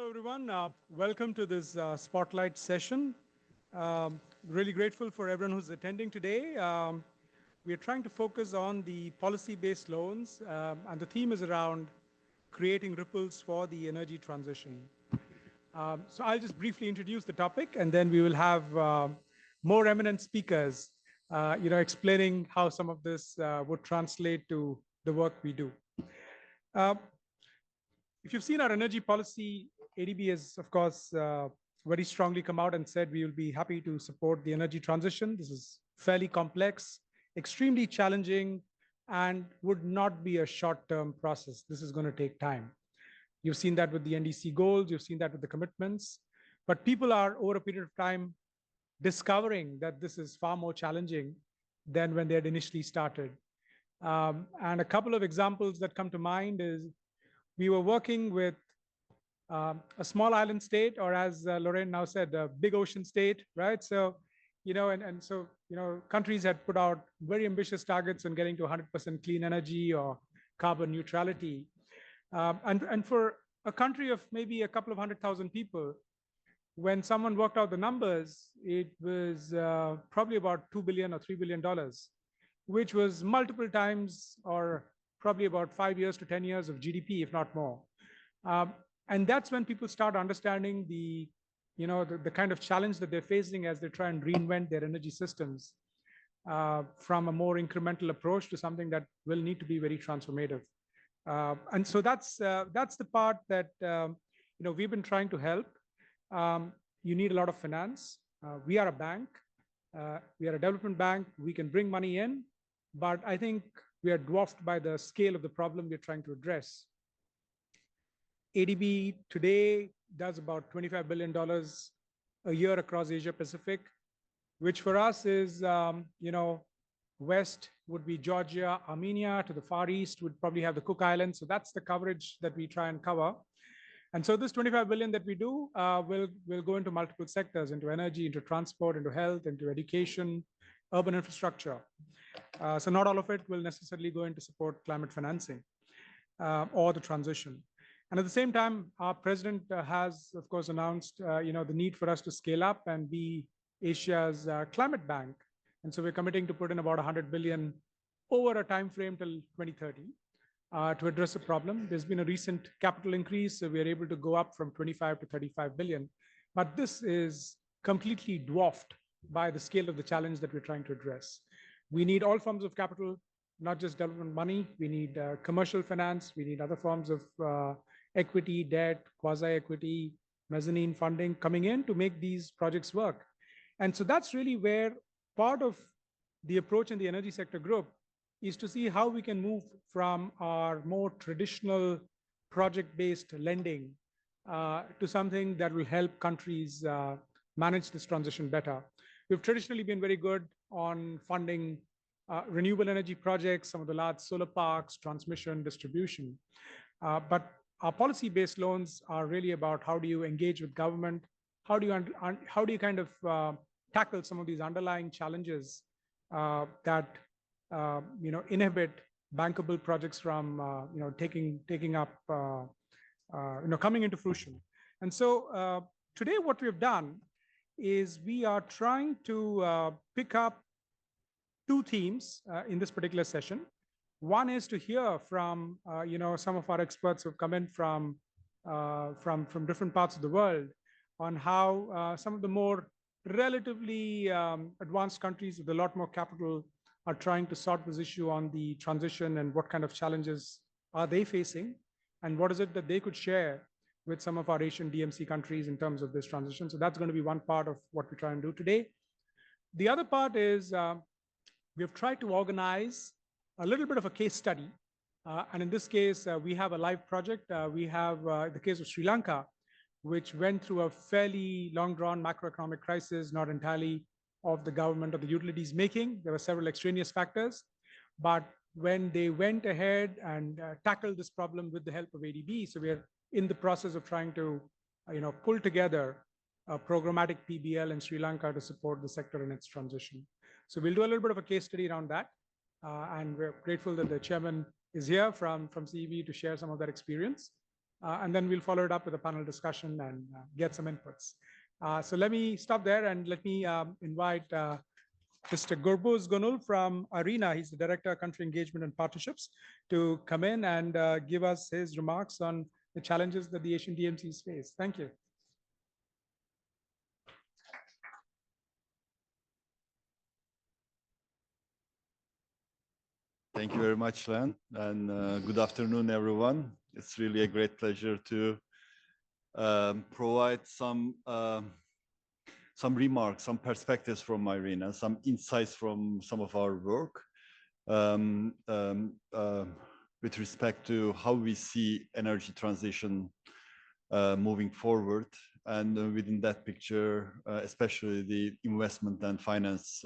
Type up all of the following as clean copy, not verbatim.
Hello, everyone. Welcome to this spotlight session. Really grateful for everyone who's attending today. We are trying to focus on the policy-based loans, and the theme is around creating ripples for the energy transition. So I'll just briefly introduce the topic, and then we will have more eminent speakers, explaining how some of this would translate to the work we do. Uh, if you've seen our energy policy, ADB has, of course, very strongly come out and said we will be happy to support the energy transition. This is fairly complex, extremely challenging, and would not be a short-term process. This is going to take time. You've seen that with the NDC goals, you've seen that with the commitments, but people are, over a period of time, discovering that this is far more challenging than when they had initially started. And a couple of examples that come to mind is we were working with a small island state, or as Lorraine now said, a big ocean state, right? So, countries had put out very ambitious targets on getting to 100% clean energy or carbon neutrality. And for a country of maybe a couple of 100,000 people, when someone worked out the numbers, it was probably about $2 billion or $3 billion, which was multiple times or probably about 5 years to 10 years of GDP, if not more. And that's when people start understanding the kind of challenge that they're facing as they try and reinvent their energy systems from a more incremental approach to something that will need to be very transformative. And so that's the part that we've been trying to help. You need a lot of finance. We are a bank. We are a development bank. We can bring money in, but I think we are dwarfed by the scale of the problem we're trying to address. ADB today does about $25 billion a year across Asia Pacific, which for us is, west would be Georgia, Armenia. To the far east would probably have the Cook Islands. So that's the coverage that we try and cover. And so this 25 billion that we do will go into multiple sectors, into energy, into transport, into health, into education, urban infrastructure. So not all of it will necessarily go into support climate financing or the transition. And at the same time, our president has, of course, announced the need for us to scale up and be Asia's climate bank. And so we're committing to put in about 100 billion over a time frame till 2030 to address the problem. There's been a recent capital increase, so we're able to go up from 25 to 35 billion. But this is completely dwarfed by the scale of the challenge that we're trying to address. We need all forms of capital, not just development money. We need commercial finance. We need other forms of equity, debt, quasi-equity, mezzanine funding coming in to make these projects work. And so that's really where part of the approach in the energy sector group is to see how we can move from our more traditional project-based lending to something that will help countries manage this transition better. We've traditionally been very good on funding renewable energy projects, some of the large solar parks, transmission, distribution. But our policy-based loans are really about how do you engage with government, how do you kind of tackle some of these underlying challenges that inhibit bankable projects from taking up coming into fruition. And so today what we've done is we are trying to pick up two themes in this particular session. One is to hear from some of our experts who've come in from different parts of the world on how some of the more relatively advanced countries with a lot more capital are trying to sort this issue on the transition, and what kind of challenges are they facing, and what is it that they could share with some of our Asian DMC countries in terms of this transition. So that's going to be one part of what we try and do today. The other part is we've tried to organize a little bit of a case study. And in this case, we have a live project. We have the case of Sri Lanka, which went through a fairly long-drawn macroeconomic crisis, not entirely of the government or the utilities making. There were several extraneous factors. But when they went ahead and tackled this problem with the help of ADB, so we're in the process of trying to pull together a programmatic PBL in Sri Lanka to support the sector in its transition. So we'll do a little bit of a case study around that. And we're grateful that the chairman is here from CEB to share some of that experience. and then we'll follow it up with a panel discussion and get some inputs. So let me stop there and let me invite Mr. Gurbuz Gonul from IRENA. He's the Director of Country Engagement and Partnerships, to come in and give us his remarks on the challenges that the Asian DMCs face. Thank you. Thank you very much, Len, and good afternoon, everyone. It's really a great pleasure to provide some remarks, some perspectives from IRENA, some insights from some of our work with respect to how we see energy transition moving forward. And within that picture, especially the investment and finance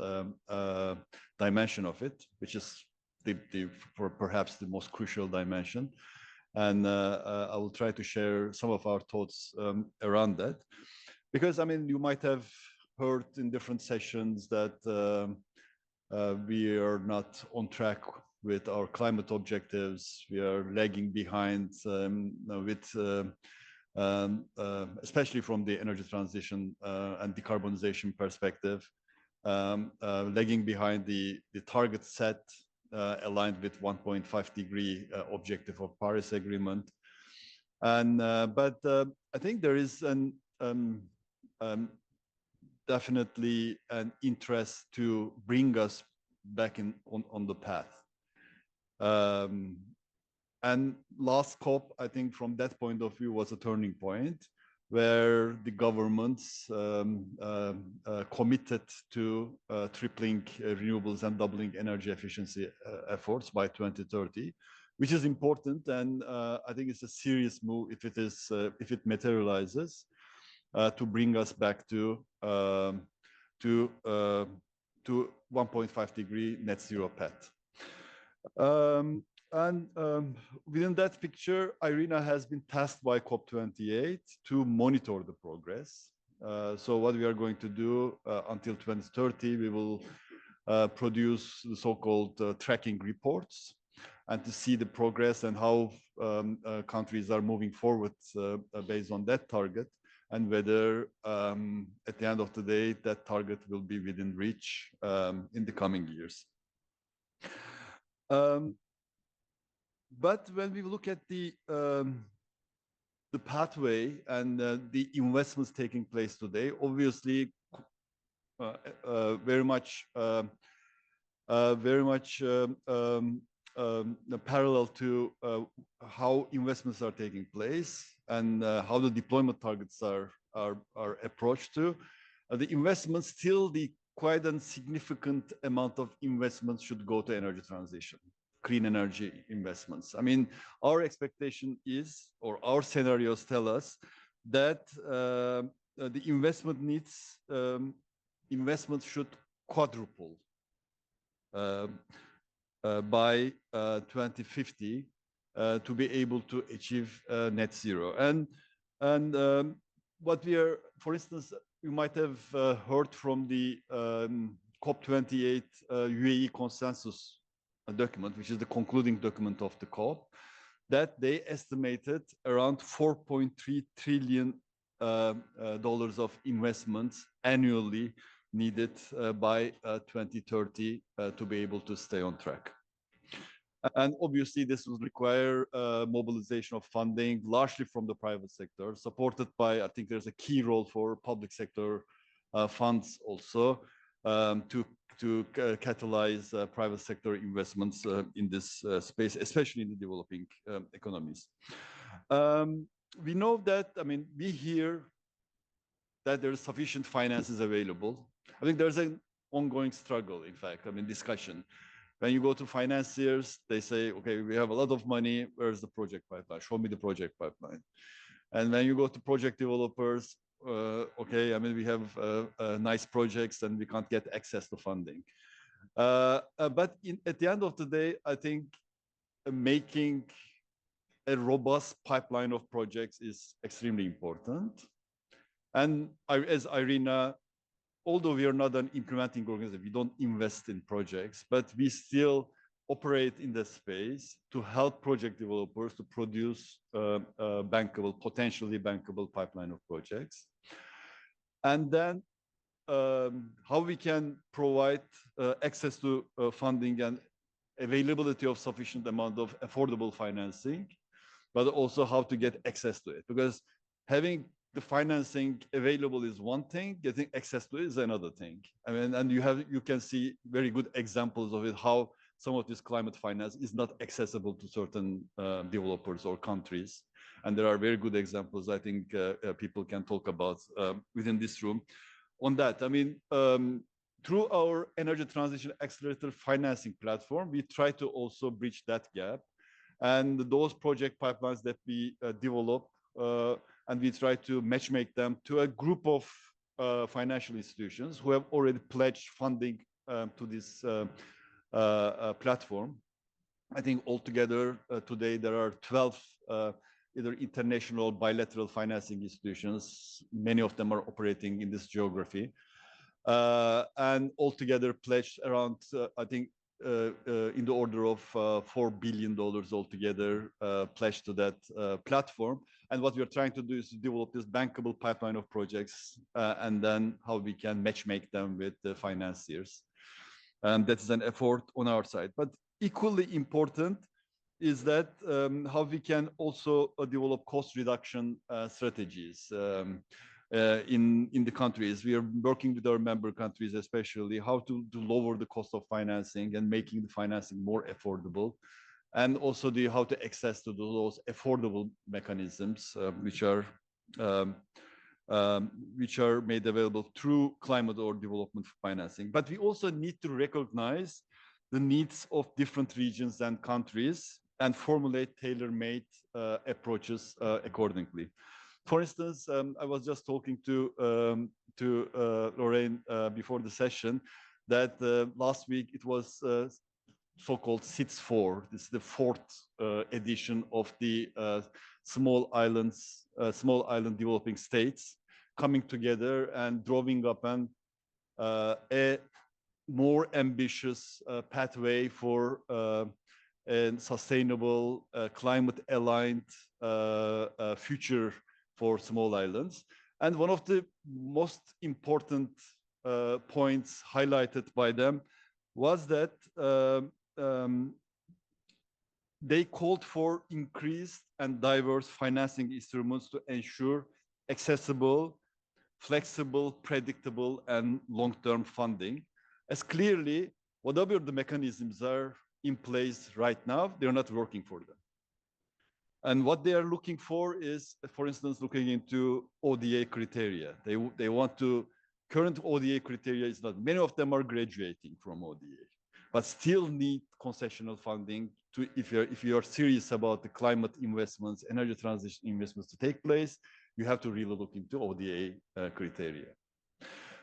dimension of it, which is perhaps the most crucial dimension. And I will try to share some of our thoughts around that. Because, I mean, you might have heard in different sessions that we are not on track with our climate objectives. We are lagging behind especially from the energy transition and decarbonization perspective, lagging behind the target set aligned with 1.5 degree objective of Paris Agreement. And but I think there is definitely an interest to bring us back on the path. And last COP, I think from that point of view, was a turning point where the governments committed to tripling renewables and doubling energy efficiency efforts by 2030, which is important. And I think it's a serious move if it materializes to bring us back to 1.5 degree net zero path. And within that picture, IRENA has been tasked by COP28 to monitor the progress. So what we are going to do until 2030, we will produce the so-called tracking reports, and to see the progress and how countries are moving forward based on that target, and whether at the end of the day, that target will be within reach in the coming years. But when we look at the pathway and the investments taking place today, obviously very much parallel to how investments are taking place and how the deployment targets are approached to. The investments, still quite a significant amount of investments should go to energy transition, clean energy investments. I mean, our expectation is, or our scenarios tell us, that the investment needs, investments should quadruple by 2050 to be able to achieve net zero. And what we are, for instance, you might have heard from the COP28 UAE consensus document, which is the concluding document of the COP, that they estimated around $4.3 trillion of investments annually needed by 2030 to be able to stay on track. And obviously, this will require mobilization of funding, largely from the private sector, supported by, I think there's a key role for public sector funds also, to catalyze private sector investments in this space, especially in the developing economies. We know that, I mean, we hear that there is sufficient finances available. I think there's an ongoing struggle, in fact, I mean, discussion. When you go to financiers, they say, okay, we have a lot of money, where's the project pipeline? Show me the project pipeline. And when you go to project developers, okay, I mean, we have nice projects and we can't get access to funding. But at the end of the day, I think making a robust pipeline of projects is extremely important. And as IRENA, although we are not an implementing organization, we don't invest in projects, but we still operate in the space to help project developers to produce bankable, potentially bankable pipeline of projects. And then how we can provide access to funding and availability of sufficient amount of affordable financing, but also how to get access to it. Because having the financing available is one thing, getting access to it is another thing. I mean, and you can see very good examples of it, how some of this climate finance is not accessible to certain developers or countries. And there are very good examples I think people can talk about within this room on that. I mean, through our Energy Transition Accelerator financing platform, we try to also bridge that gap. And those project pipelines that we develop, and we try to matchmake them to a group of financial institutions who have already pledged funding to this platform. I think altogether today there are 12 either international or bilateral financing institutions. Many of them are operating in this geography. And altogether pledged around, I think, in the order of $4 billion altogether pledged to that platform. And what we are trying to do is to develop this bankable pipeline of projects and then how we can matchmake them with the financiers. And that is an effort on our side. But equally important is that how we can also develop cost reduction strategies in the countries. We are working with our member countries, especially how to lower the cost of financing and making the financing more affordable, and also how to access to those affordable mechanisms which are made available through climate or development financing. But we also need to recognize the needs of different regions and countries and formulate tailor-made approaches accordingly. For instance, I was just talking to Lorraine before the session that last week it was so-called SIDS4. This is the fourth edition of the small island developing states coming together and drawing up a more ambitious pathway for a sustainable, climate-aligned future for small islands. And one of the most important points highlighted by them was that they called for increased and diverse financing instruments to ensure accessible, flexible, predictable, and long-term funding. As clearly, whatever the mechanisms are in place right now, they're not working for them. And what they are looking for is, for instance, looking into ODA criteria. They want to, current ODA criteria is not, many of them are graduating from ODA, but still need concessional funding to, if you are serious about the climate investments, energy transition investments to take place, you have to really look into ODA criteria.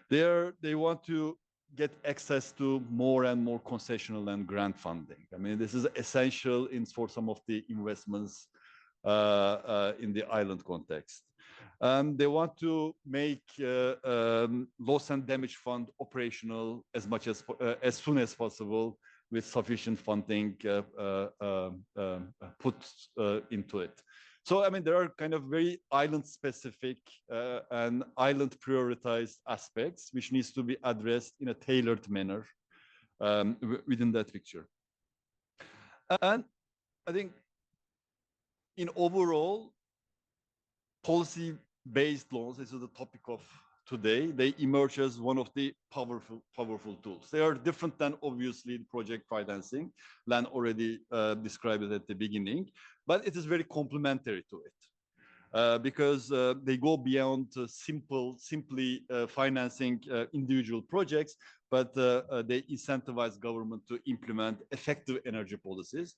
They want to get access to more and more concessional and grant funding. I mean, this is essential for some of the investments in the island context. They want to make loss and damage fund operational as soon as possible with sufficient funding put into it. So, I mean, there are kind of very island-specific and island-prioritized aspects which needs to be addressed in a tailored manner within that picture. And I think in overall, policy-based loans, this is the topic of today, they emerge as one of the powerful tools. They are different than obviously project financing. Len already described it at the beginning, but it is very complementary to it because they go beyond simply financing individual projects, but they incentivize government to implement effective energy policies,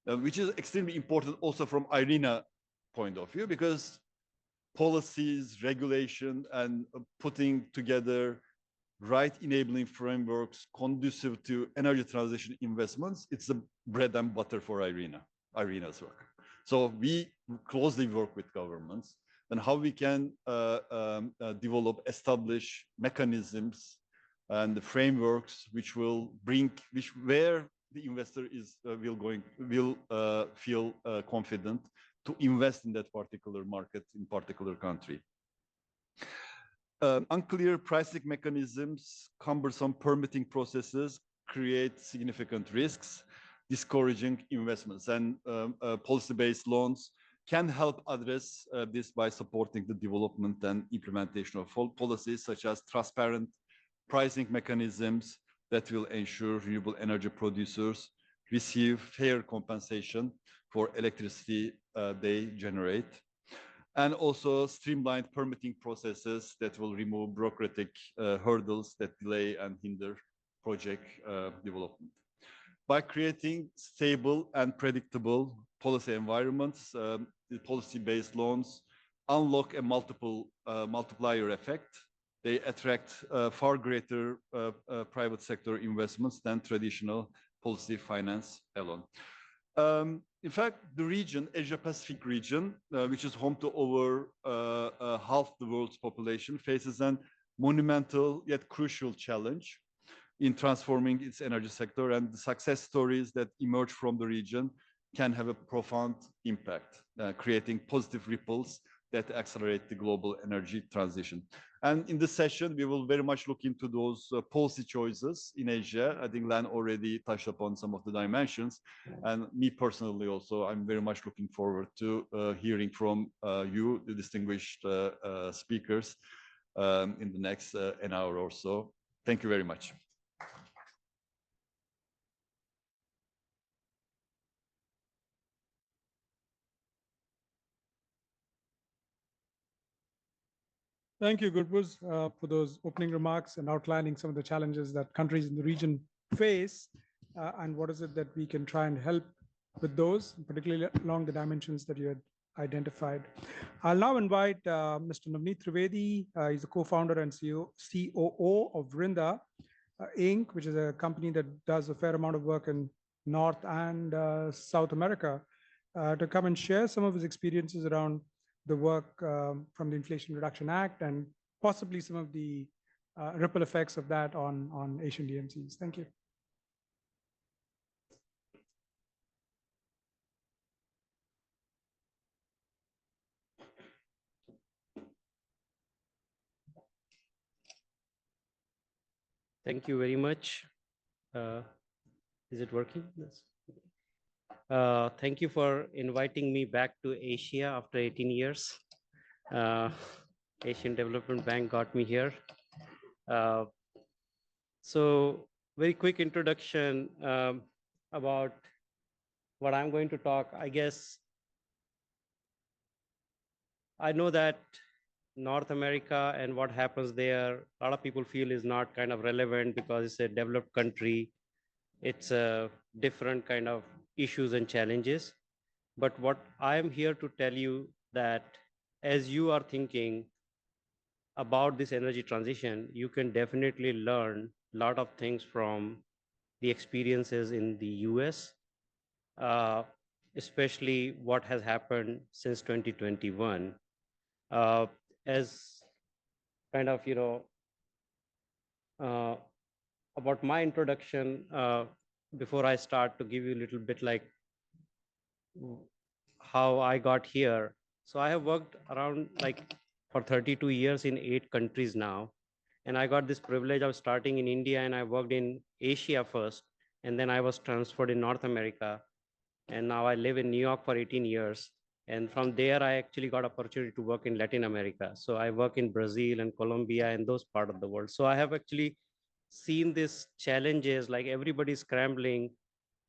which is extremely important also from IRENA point of view, because policies, regulation, and putting together right enabling frameworks conducive to energy transition investments, it's the bread and butter for IRENA's work. So we closely work with governments and how we can establish mechanisms and the frameworks which will where the investor will feel confident to invest in that particular market, in particular country. Unclear pricing mechanisms, cumbersome permitting processes create significant risks, discouraging investments, and policy-based loans can help address this by supporting the development and implementation of policies such as transparent pricing mechanisms that will ensure renewable energy producers receive fair compensation for electricity they generate, and also streamlined permitting processes that will remove bureaucratic hurdles that delay and hinder project development. By creating stable and predictable policy environments, the policy-based loans unlock a multiplier effect. They attract far greater private sector investments than traditional policy finance alone. In fact, the region, Asia-Pacific region, which is home to over half the world's population, faces a monumental yet crucial challenge in transforming its energy sector, and the success stories that emerge from the region can have a profound impact, creating positive ripples that accelerate the global energy transition. And in this session, we will very much look into those policy choices in Asia. I think Len already touched upon some of the dimensions. And me personally also, I'm very much looking forward to hearing from you, the distinguished speakers, in the next an hour or so. Thank you very much. Thank you, Gurbuz, for those opening remarks and outlining some of the challenges that countries in the region face, and what is it that we can try and help with those, particularly along the dimensions that you had identified. I'll now invite Mr. Navneet Trivedi. He's the co-founder and COO of Vrinda Inc., which is a company that does a fair amount of work in North and South America, to come and share some of his experiences around the work from the Inflation Reduction Act and possibly some of the ripple effects of that on Asian DMCs. Thank you. Thank you very much. Is it working? Yes. Thank you for inviting me back to Asia after 18 years. Asian Development Bank got me here. So very quick introduction about what I'm going to talk. I guess I know that North America and what happens there, a lot of people feel is not kind of relevant because it's a developed country. It's a different kind of issues and challenges. But what I'm here to tell you that as you are thinking about this energy transition, you can definitely learn a lot of things from the experiences in the US, especially what has happened since 2021. As kind of, about my introduction, before I start, to give you a little bit like how I got here. So I have worked around like for 32 years in 8 countries now. And I got this privilege of starting in India, and I worked in Asia first. And then I was transferred in North America. And now I live in New York for 18 years. And from there, I actually got opportunity to work in Latin America. So I work in Brazil and Colombia and those part of the world. So I have actually seen these challenges, like everybody's scrambling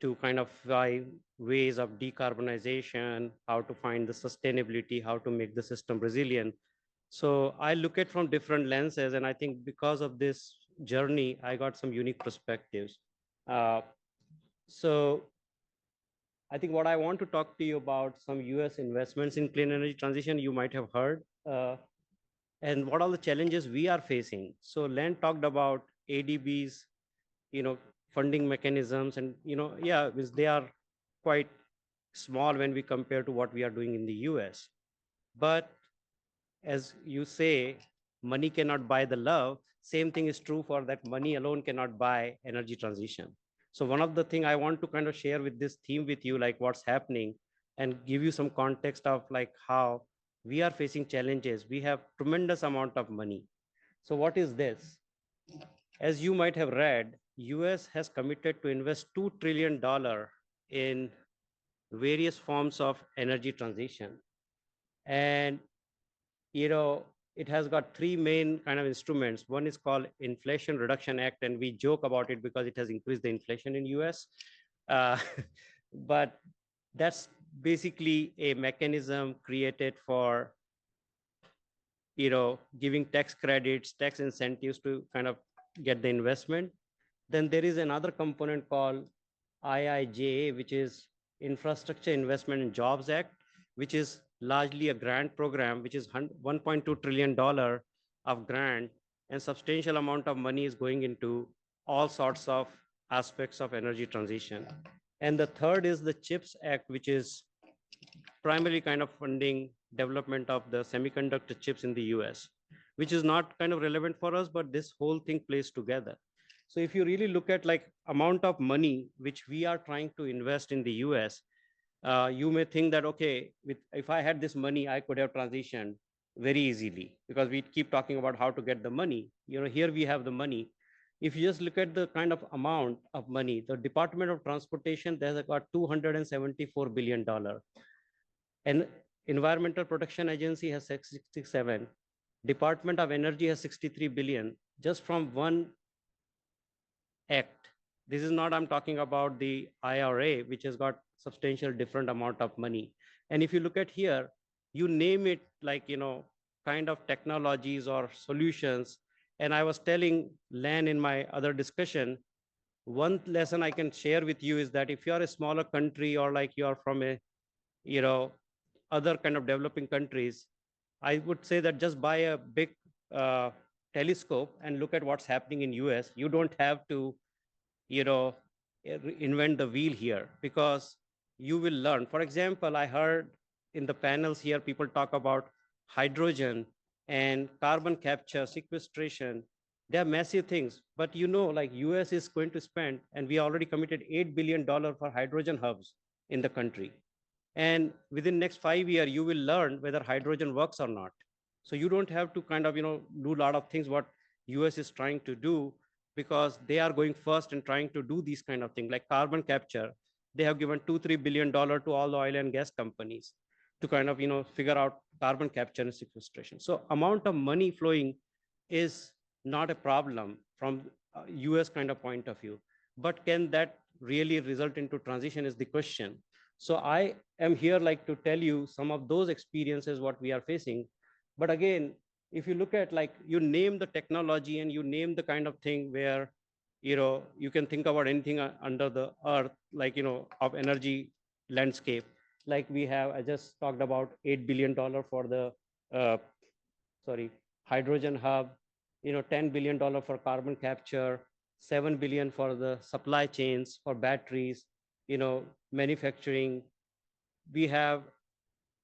to kind of find ways of decarbonization, how to find the sustainability, how to make the system resilient. So I look at from different lenses, and I think because of this journey, I got some unique perspectives. So I think what I want to talk to you about some US investments in clean energy transition, you might have heard, and what are the challenges we are facing. So Len talked about ADB's, funding mechanisms, and, yeah, they are quite small when we compare to what we are doing in the US. But as you say, money cannot buy the love. Same thing is true for that money alone cannot buy energy transition. So one of the thing I want to kind of share with this theme with you, like what's happening, and give you some context of like how we are facing challenges. We have tremendous amount of money. So what is this? As you might have read, US has committed to invest $2 trillion in various forms of energy transition. And, you know, it has got three main kind of instruments. One is called Inflation Reduction Act, and we joke about it because it has increased the inflation in US. Uh, but that's basically a mechanism created for, you know, giving tax credits, tax incentives to kind of get the investment. Then there is another component called IIJA, which is Infrastructure Investment and Jobs Act, which is largely a grant program, which is $1.2 trillion of grant, and substantial amount of money is going into all sorts of aspects of energy transition. And the third is the CHIPS Act, which is primarily kind of funding development of the semiconductor chips in the US, which is not kind of relevant for us, but this whole thing plays together. So if you really look at like amount of money which we are trying to invest in the US, you may think that, okay, if I had this money, I could have transitioned very easily, because we keep talking about how to get the money. You know, here we have the money. If you just look at the kind of amount of money, the Department of Transportation, there's got $274 billion. And Environmental Protection Agency has 67. Department of Energy has 63 billion, just from one act. This is not, I'm talking about the IRA, which has got substantial different amount of money. And if you look at here, you name it, like, you know, kind of technologies or solutions. And I was telling Len in my other discussion, one lesson I can share with you is that if you're a smaller country, or like you're from a, you know, other kind of developing countries, I would say that just buy a big telescope and look at what's happening in US. You don't have to, you know, invent the wheel here, because you will learn. For example, I heard in the panels here, people talk about hydrogen and carbon capture, sequestration. They are massive things, but you know, like US is going to spend, and we already committed $8 billion for hydrogen hubs in the country. And within next 5 years, you will learn whether hydrogen works or not. So you don't have to kind of, you know, do a lot of things what US is trying to do, because they are going first and trying to do these kind of things like carbon capture. They have given $2-3 billion to all the oil and gas companies to kind of, you know, figure out carbon capture and sequestration. So amount of money flowing is not a problem from US kind of point of view, but can that really result into transition is the question. So I am here like to tell you some of those experiences, what we are facing. But again, if you look at, like, you name the technology and you name the kind of thing where, you know, you can think about anything under the earth, like, you know, of energy landscape. Like we have, I just talked about $8 billion for the, hydrogen hub, you know, $10 billion for carbon capture, 7 billion for the supply chains for batteries, you know, manufacturing. We have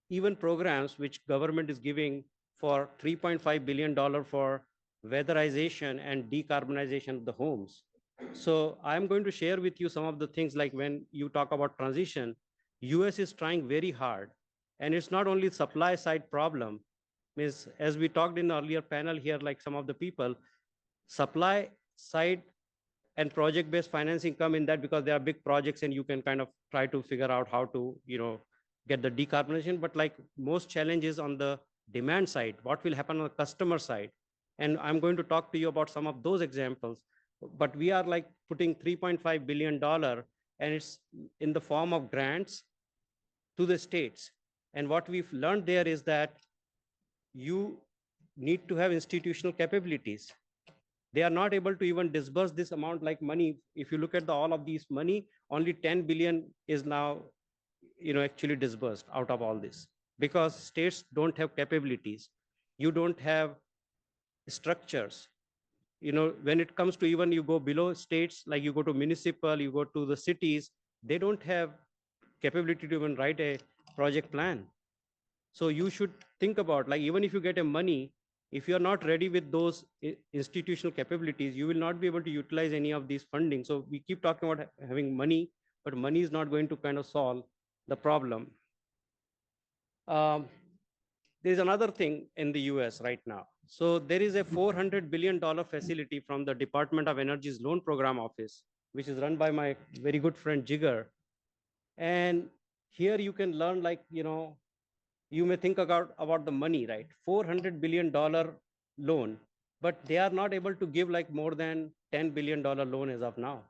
even programs which government is giving for $3.5 billion for weatherization and decarbonization of the homes. So I'm going to share with you some of the things, like when you talk about transition, US is trying very hard. And it's not only supply side problem. Means, as we talked in the earlier panel here, like some of the people, supply side and project-based financing come in that, because there are big projects and you can kind of try to figure out how to, you know, get the decarbonization. But like most challenges on the demand side, what will happen on the customer side? And I'm going to talk to you about some of those examples. But we are like putting $3.5 billion, and it's in the form of grants to the states. And what we've learned there is that you need to have institutional capabilities. They are not able to even disburse this amount like money. If you look at all of these money, only 10 billion is now, you know, actually disbursed out of all this, because states don't have capabilities. You don't have structures. You know, when it comes to, even you go below states, like you go to municipal, you go to the cities, they don't have capability to even write a project plan. So you should think about, like, even if you get a money, If you're not ready with those institutional capabilities, you will not be able to utilize any of these funding. So we keep talking about having money, but money is not going to kind of solve the problem. There's another thing in the US right now. So there is a $400 billion facility from the Department of Energy's Loan Program Office, which is run by my very good friend Jigar. And here you can learn, like, you may think about the money, right? $400 billion loan, but they are not able to give like more than $10 billion loan as of now,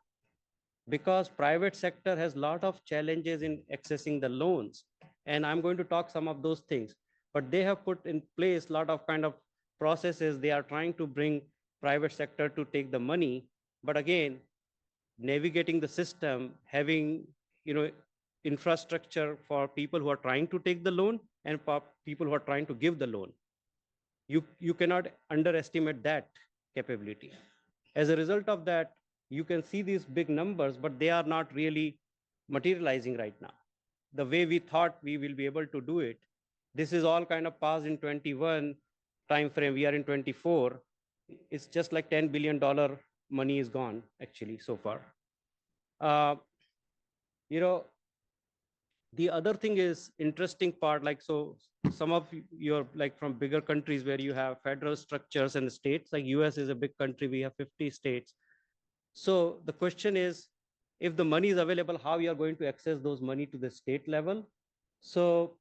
because private sector has a lot of challenges in accessing the loans. And I'm going to talk some of those things, but they have put in place a lot of kind of processes. They are trying to bring private sector to take the money. But again, navigating the system, having, infrastructure for people who are trying to take the loan and for people who are trying to give the loan. You cannot underestimate that capability. As a result of that, you can see these big numbers, but they are not really materializing right now the way we thought we will be able to do it. This is all kind of passed in 21 time frame. We are in 24. It's just like $10 billion money is gone actually so far. The other thing is interesting part, like, so some of your, like, from bigger countries where you have federal structures and states, like US is a big country, we have 50 states. So the question is, if the money is available, how you are going to access those money to the state level? So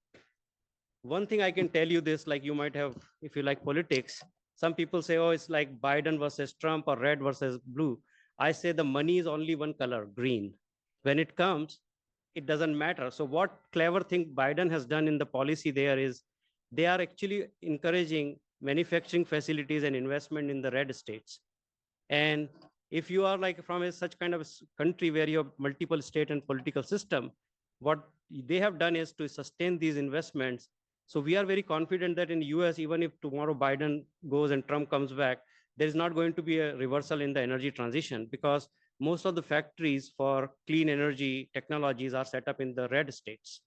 one thing I can tell you this, like, you might have, if you like politics, some people say, oh, it's like Biden versus Trump or red versus blue. I say the money is only one color, green. When it comes, it doesn't matter. So what clever thing Biden has done in the policy there is they are actually encouraging manufacturing facilities and investment in the red states. And if you are like from such kind of country where you have multiple state and political system, what they have done is to sustain these investments. So we are very confident that in the US, even if tomorrow Biden goes and Trump comes back, there is not going to be a reversal in the energy transition, because most of the factories for clean energy technologies are set up in the red states.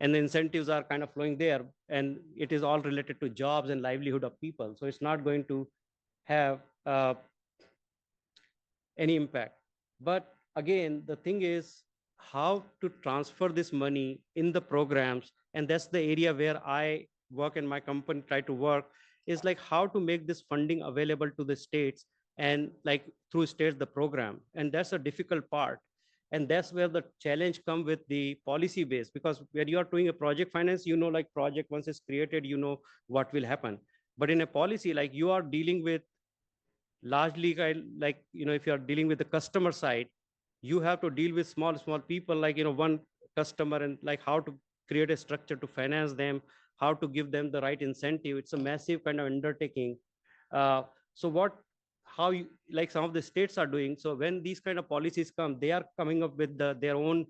And the incentives are kind of flowing there. And it is all related to jobs and livelihood of people. So it's not going to have any impact. But again, the thing is how to transfer this money in the programs. And that's the area where I work and my company try to work, is like how to make this funding available to the states and like through states, the program. And that's a difficult part. And that's where the challenge come with the policy base, because when you are doing a project finance, like project once it's created, what will happen. But in a policy, like you are dealing with largely like, if you are dealing with the customer side, you have to deal with small people, like, one customer, and like how to create a structure to finance them, how to give them the right incentive. It's a massive kind of undertaking. So how you, like some of the states are doing. So when these kind of policies come, they are coming up with their own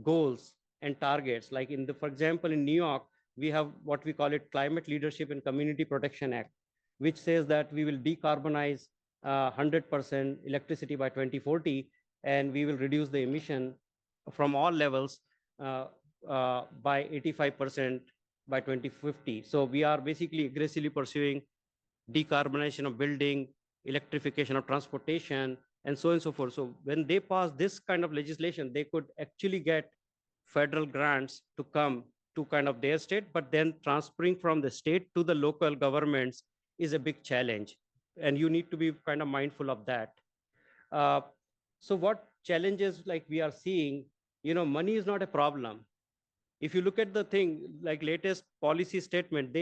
goals and targets. Like for example, in New York, we have what we call it Climate Leadership and Community Protection Act, which says that we will decarbonize 100% electricity by 2040, and we will reduce the emission from all levels by 85% by 2050. So we are basically aggressively pursuing decarbonization of building, electrification of transportation, and so on and so forth. So when they pass this kind of legislation, they could actually get federal grants to come to kind of their state, but then transferring from the state to the local governments is a big challenge. And you need to be kind of mindful of that. So what challenges like we are seeing, money is not a problem. If you look at the thing, like latest policy statement,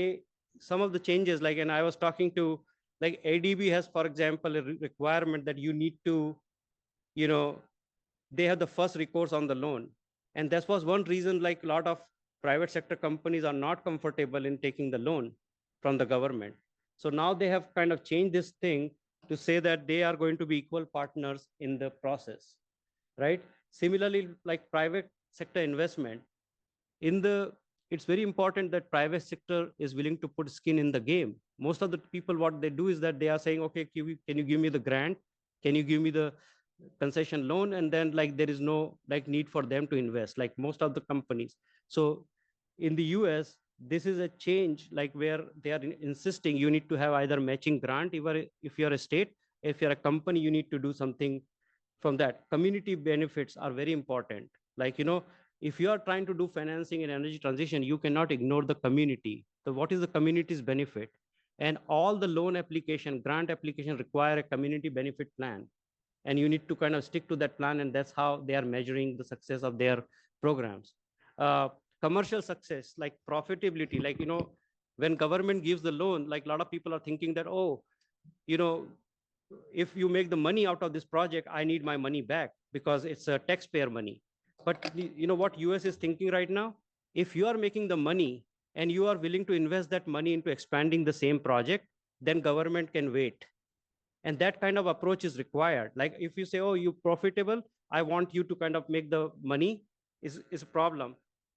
some of the changes, like, and I was talking to, like ADB has, for example, a requirement that you need to, they have the first recourse on the loan. And that was one reason, like a lot of private sector companies are not comfortable in taking the loan from the government. So now they have kind of changed this thing to say that they are going to be equal partners in the process, right? Similarly, like private sector investment, it's very important that private sector is willing to put skin in the game. Most of the people, what they do is that they are saying, okay, can you give me the grant? Can you give me the concession loan? And then like there is no like need for them to invest, like most of the companies. So in the US, this is a change like where they are insisting you need to have either matching grant, even if you're a state, if you're a company, you need to do something from that. Community benefits are very important. Like, if you are trying to do financing in energy transition, you cannot ignore the community. So what is the community's benefit? And all the loan application, grant application require a community benefit plan. And you need to kind of stick to that plan. And that's how they are measuring the success of their programs. Commercial success, like profitability, like, when government gives the loan, like a lot of people are thinking that, oh, if you make the money out of this project, I need my money back because it's a taxpayer money. But you know what US is thinking right now? If you are making the money and you are willing to invest that money into expanding the same project, then government can wait. And that kind of approach is required. Like if you say, oh, you're profitable, I want you to kind of make the money, is a problem.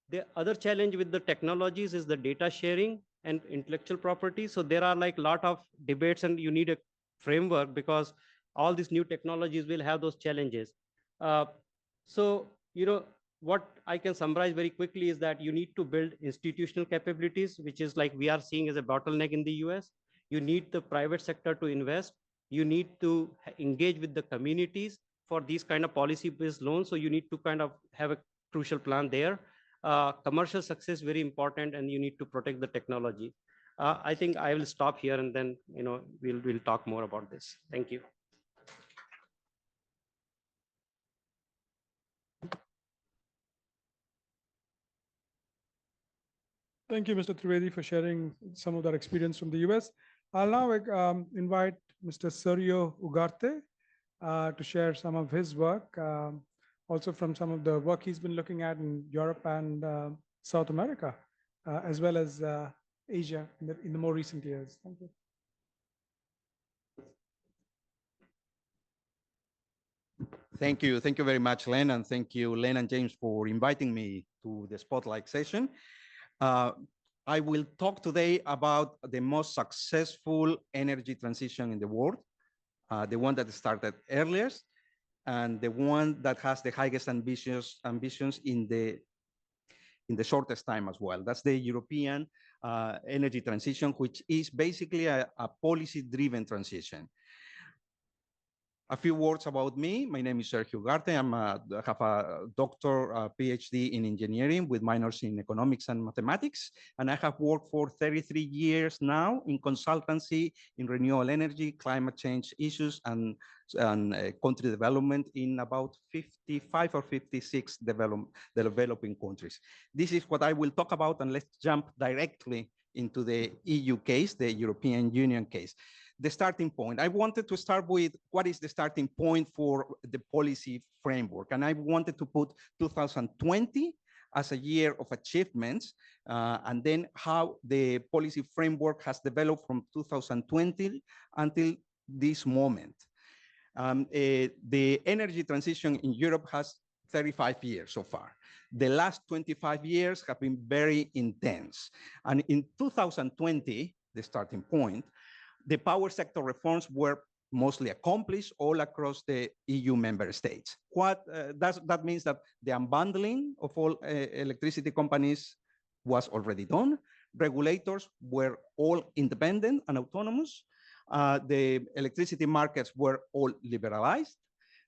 The other challenge with the technologies is the data sharing and intellectual property. So there are like a lot of debates and you need a framework because all these new technologies will have those challenges. So, what I can summarize very quickly is that you need to build institutional capabilities, which is like we are seeing as a bottleneck in the US. You need the private sector to invest. You need to engage with the communities for these kind of policy-based loans. So you need to kind of have a crucial plan there. Commercial success very important, and you need to protect the technology. I think I will stop here, and then we'll talk more about this. Thank you. Thank you, Mr. Trivedi, for sharing some of that experience from the US. I'll now invite Mr. Sergio Ugarte to share some of his work, also from some of the work he's been looking at in Europe and South America, as well as Asia in the more recent years. Thank you. Thank you. Thank you very much, Len, and thank you, Len and James, for inviting me to the Spotlight session. I will talk today about the most successful energy transition in the world, the one that started earliest, and the one that has the highest ambitions in the shortest time as well. That's the European energy transition, which is basically a policy-driven transition. A few words about me. My name is Sergio Ugarte. I have a doctor, PhD in engineering with minors in economics and mathematics. And I have worked for 33 years now in consultancy in renewable energy, climate change issues, and country development in about 55 or 56 developing countries. This is what I will talk about, and let's jump directly into the EU case, the European Union case. The starting point. I wanted to start with what is the starting point for the policy framework. And I wanted to put 2020 as a year of achievements, and then how the policy framework has developed from 2020 until this moment. The energy transition in Europe has 35 years so far. The last 25 years have been very intense. And in 2020, the starting point, the power sector reforms were mostly accomplished all across the EU member states. That means that the unbundling of all electricity companies was already done. Regulators were all independent and autonomous. The electricity markets were all liberalized.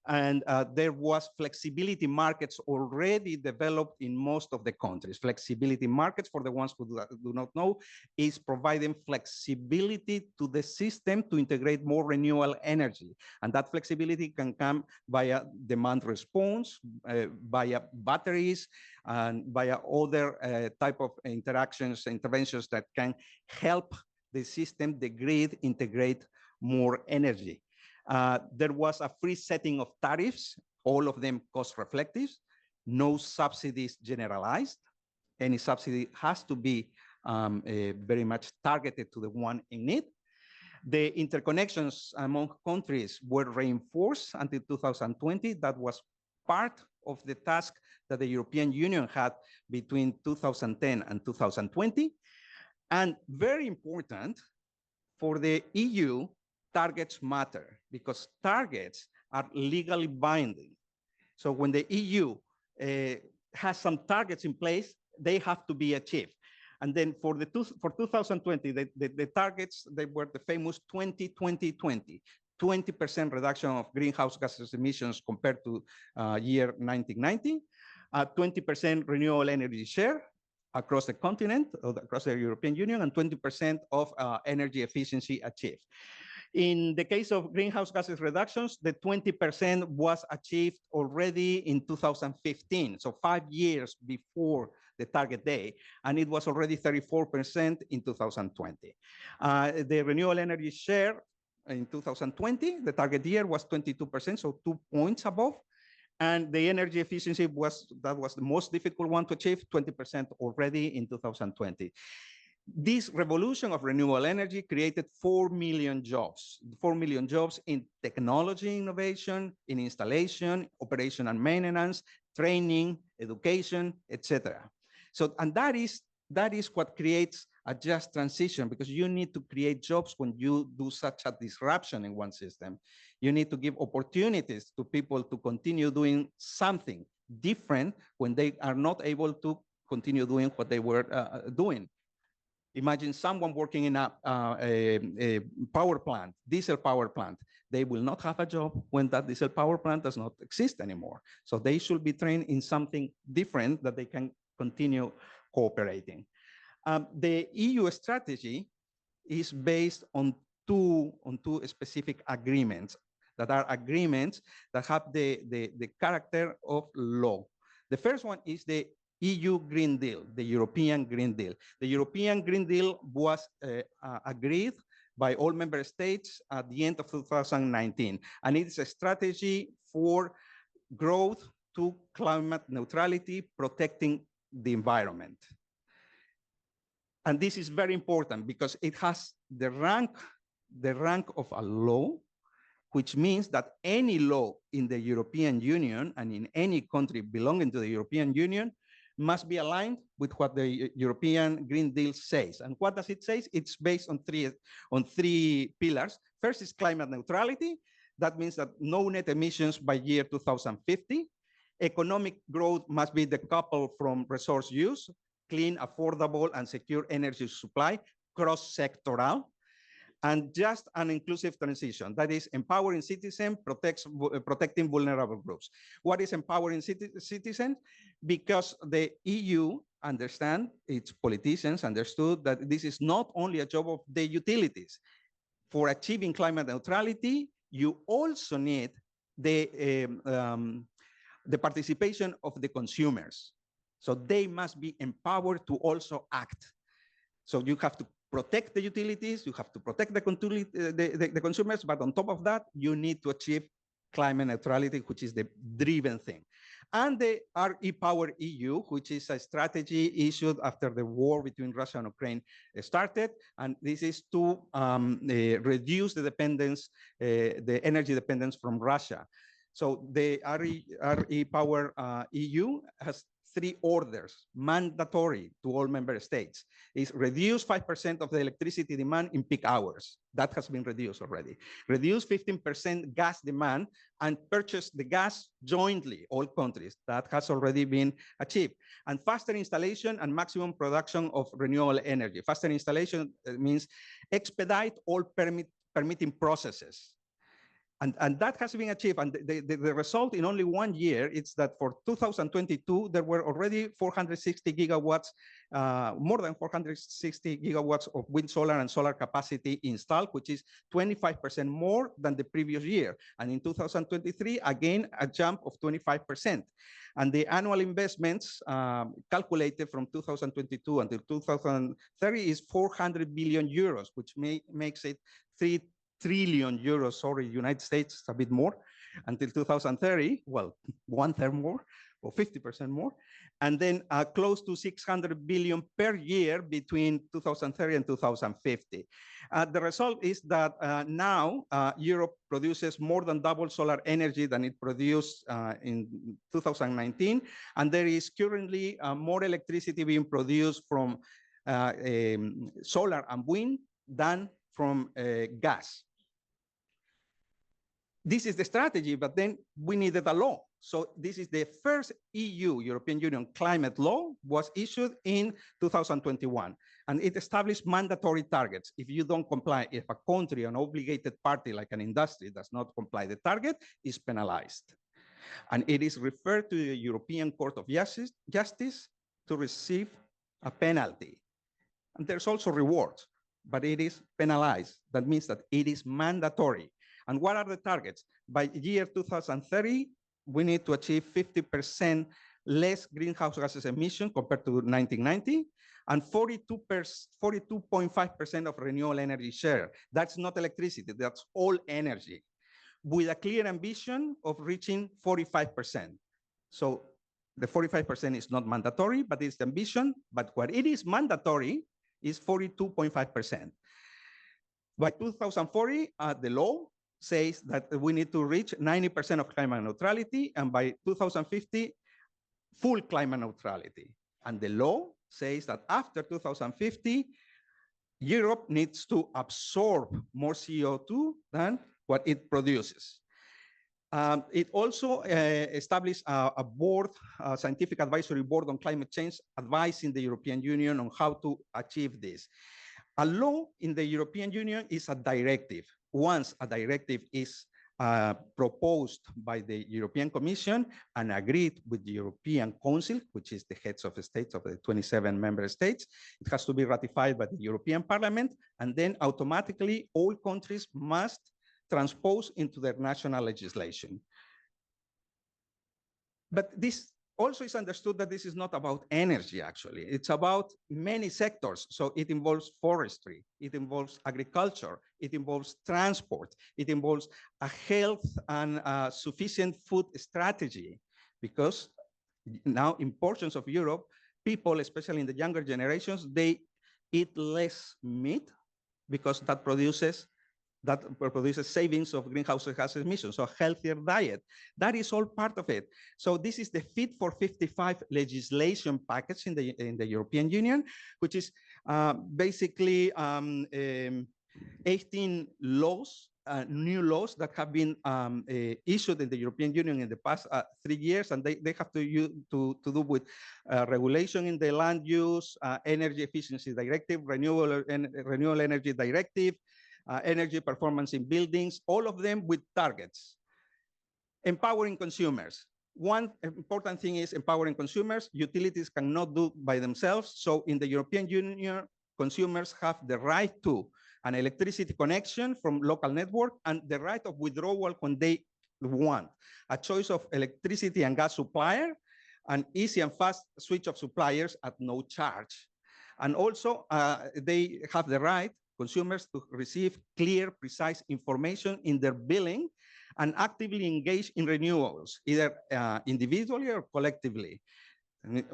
And there was flexibility markets already developed in most of the countries. Flexibility markets, for the ones who do not know, is providing flexibility to the system to integrate more renewable energy. And that flexibility can come via demand response, via batteries, and via other type of interventions that can help the system, the grid, integrate more energy. There was a free setting of tariffs, all of them cost reflective, no subsidies generalized. Any subsidy has to be very much targeted to the one in need. The interconnections among countries were reinforced until 2020. That was part of the task that the European Union had between 2010 and 2020. And very important for the EU, targets matter because targets are legally binding. So when the EU has some targets in place, they have to be achieved. And then for 2020, the targets, they were the famous 20-20-20. 20% reduction of greenhouse gases emissions compared to year 1990, 20% renewable energy share across the continent, across the European Union, and 20% of energy efficiency achieved. In the case of greenhouse gases reductions, the 20% was achieved already in 2015, so 5 years before the target day, and it was already 34% in 2020. The renewable energy share in 2020, the target year was 22%, so 2 points above. And the energy efficiency was the most difficult one to achieve, 20% already in 2020. This revolution of renewable energy created 4 million jobs, 4 million jobs in technology innovation, in installation, operation and maintenance, training, education, etc. So, and that is what creates a just transition, because you need to create jobs when you do such a disruption in one system. You need to give opportunities to people to continue doing something different when they are not able to continue doing what they were doing. Imagine someone working in a power plant, diesel power plant. They will not have a job when that diesel power plant does not exist anymore. So they should be trained in something different that they can continue cooperating. The EU strategy is based on two specific agreements that are agreements that have the character of law. The first one is the EU Green Deal, the European Green Deal. The European Green Deal was agreed by all member states at the end of 2019, and it's a strategy for growth to climate neutrality, protecting the environment. And this is very important because it has the rank of a law, which means that any law in the European Union and in any country belonging to the European Union must be aligned with what the European Green Deal says. And what does it say? It's based on three pillars. First is climate neutrality. That means that no net emissions by year 2050. Economic growth must be decoupled from resource use, clean, affordable, and secure energy supply, cross-sectoral, and just an inclusive transition. That is empowering citizens, protecting vulnerable groups. What is empowering citizens? Because the EU understand, its politicians understood that this is not only a job of the utilities. For achieving climate neutrality, you also need the participation of the consumers. So they must be empowered to also act. So you have to protect the utilities, you have to protect the consumers, but on top of that, you need to achieve climate neutrality, which is the driven thing. And the REPower EU, which is a strategy issued after the war between Russia and Ukraine started. And this is to reduce the dependence, the energy dependence from Russia. So the REPower EU has 3 orders, mandatory to all member states. Is reduce 5% of the electricity demand in peak hours. That has been reduced already. Reduce 15% gas demand and purchase the gas jointly, all countries. That has already been achieved. And faster installation and maximum production of renewable energy. Faster installation means expedite all permitting processes. And that has been achieved. And the result in only 1 year is that for 2022, there were already 460 gigawatts, more than 460 gigawatts of wind, solar, and solar capacity installed, which is 25% more than the previous year. And in 2023, again, a jump of 25%. And the annual investments calculated from 2022 until 2030 is 400 billion euros, which makes it 3 trillion euros, sorry, United States, a bit more, until 2030, well, 1/3 more, or 50% more, and then close to 600 billion per year between 2030 and 2050. The result is that now Europe produces more than double solar energy than it produced in 2019, and there is currently more electricity being produced from solar and wind than from gas. this is the strategy, but then we needed a law. So this is the first EU, European Union climate law was issued in 2021, and it established mandatory targets. If you don't comply, if a country, an obligated party like an industry does not comply the target, is penalized. And it is referred to the European Court of Justice to receive a penalty. And there's also rewards, but it is penalized. That means that it is mandatory. And what are the targets? By year 2030, we need to achieve 50% less greenhouse gases emission compared to 1990, and 42.5% of renewable energy share. That's not electricity, that's all energy, with a clear ambition of reaching 45%. So the 45% is not mandatory, but it's the ambition. But what it is mandatory is 42.5%. By 2040, the law says that we need to reach 90% of climate neutrality, and by 2050, full climate neutrality. And the law says that after 2050, Europe needs to absorb more CO2 than what it produces. It also established a board, a scientific advisory board on climate change, advising the European Union on how to achieve this. A law in the European Union is a directive. Once a directive is proposed by the European Commission and agreed with the European Council, which is the heads of the states of the 27 member states, it has to be ratified by the European Parliament, and then automatically all countries must transpose into their national legislation. But this also is understood that this is not about energy, actually. It's about many sectors. So it involves forestry, it involves agriculture, it involves transport, it involves a health and sufficient food strategy, because now in portions of Europe, people, especially in the younger generations, they eat less meat because that produces savings of greenhouse gas emissions, so a healthier diet. That is all part of it. So this is the Fit for 55 legislation package in the European Union, which is basically 18 laws, new laws that have been issued in the European Union in the past 3 years, and they have to do with regulation in the land use, energy efficiency directive, renewable energy directive, energy performance in buildings, all of them with targets. Empowering consumers. One important thing is empowering consumers. Utilities cannot do by themselves. So in the European Union, consumers have the right to an electricity connection from local network and the right of withdrawal when they want. A choice of electricity and gas supplier, an easy and fast switch of suppliers at no charge. And also they have the right, consumers, to receive clear, precise information in their billing and actively engage in renewables, either individually or collectively. And it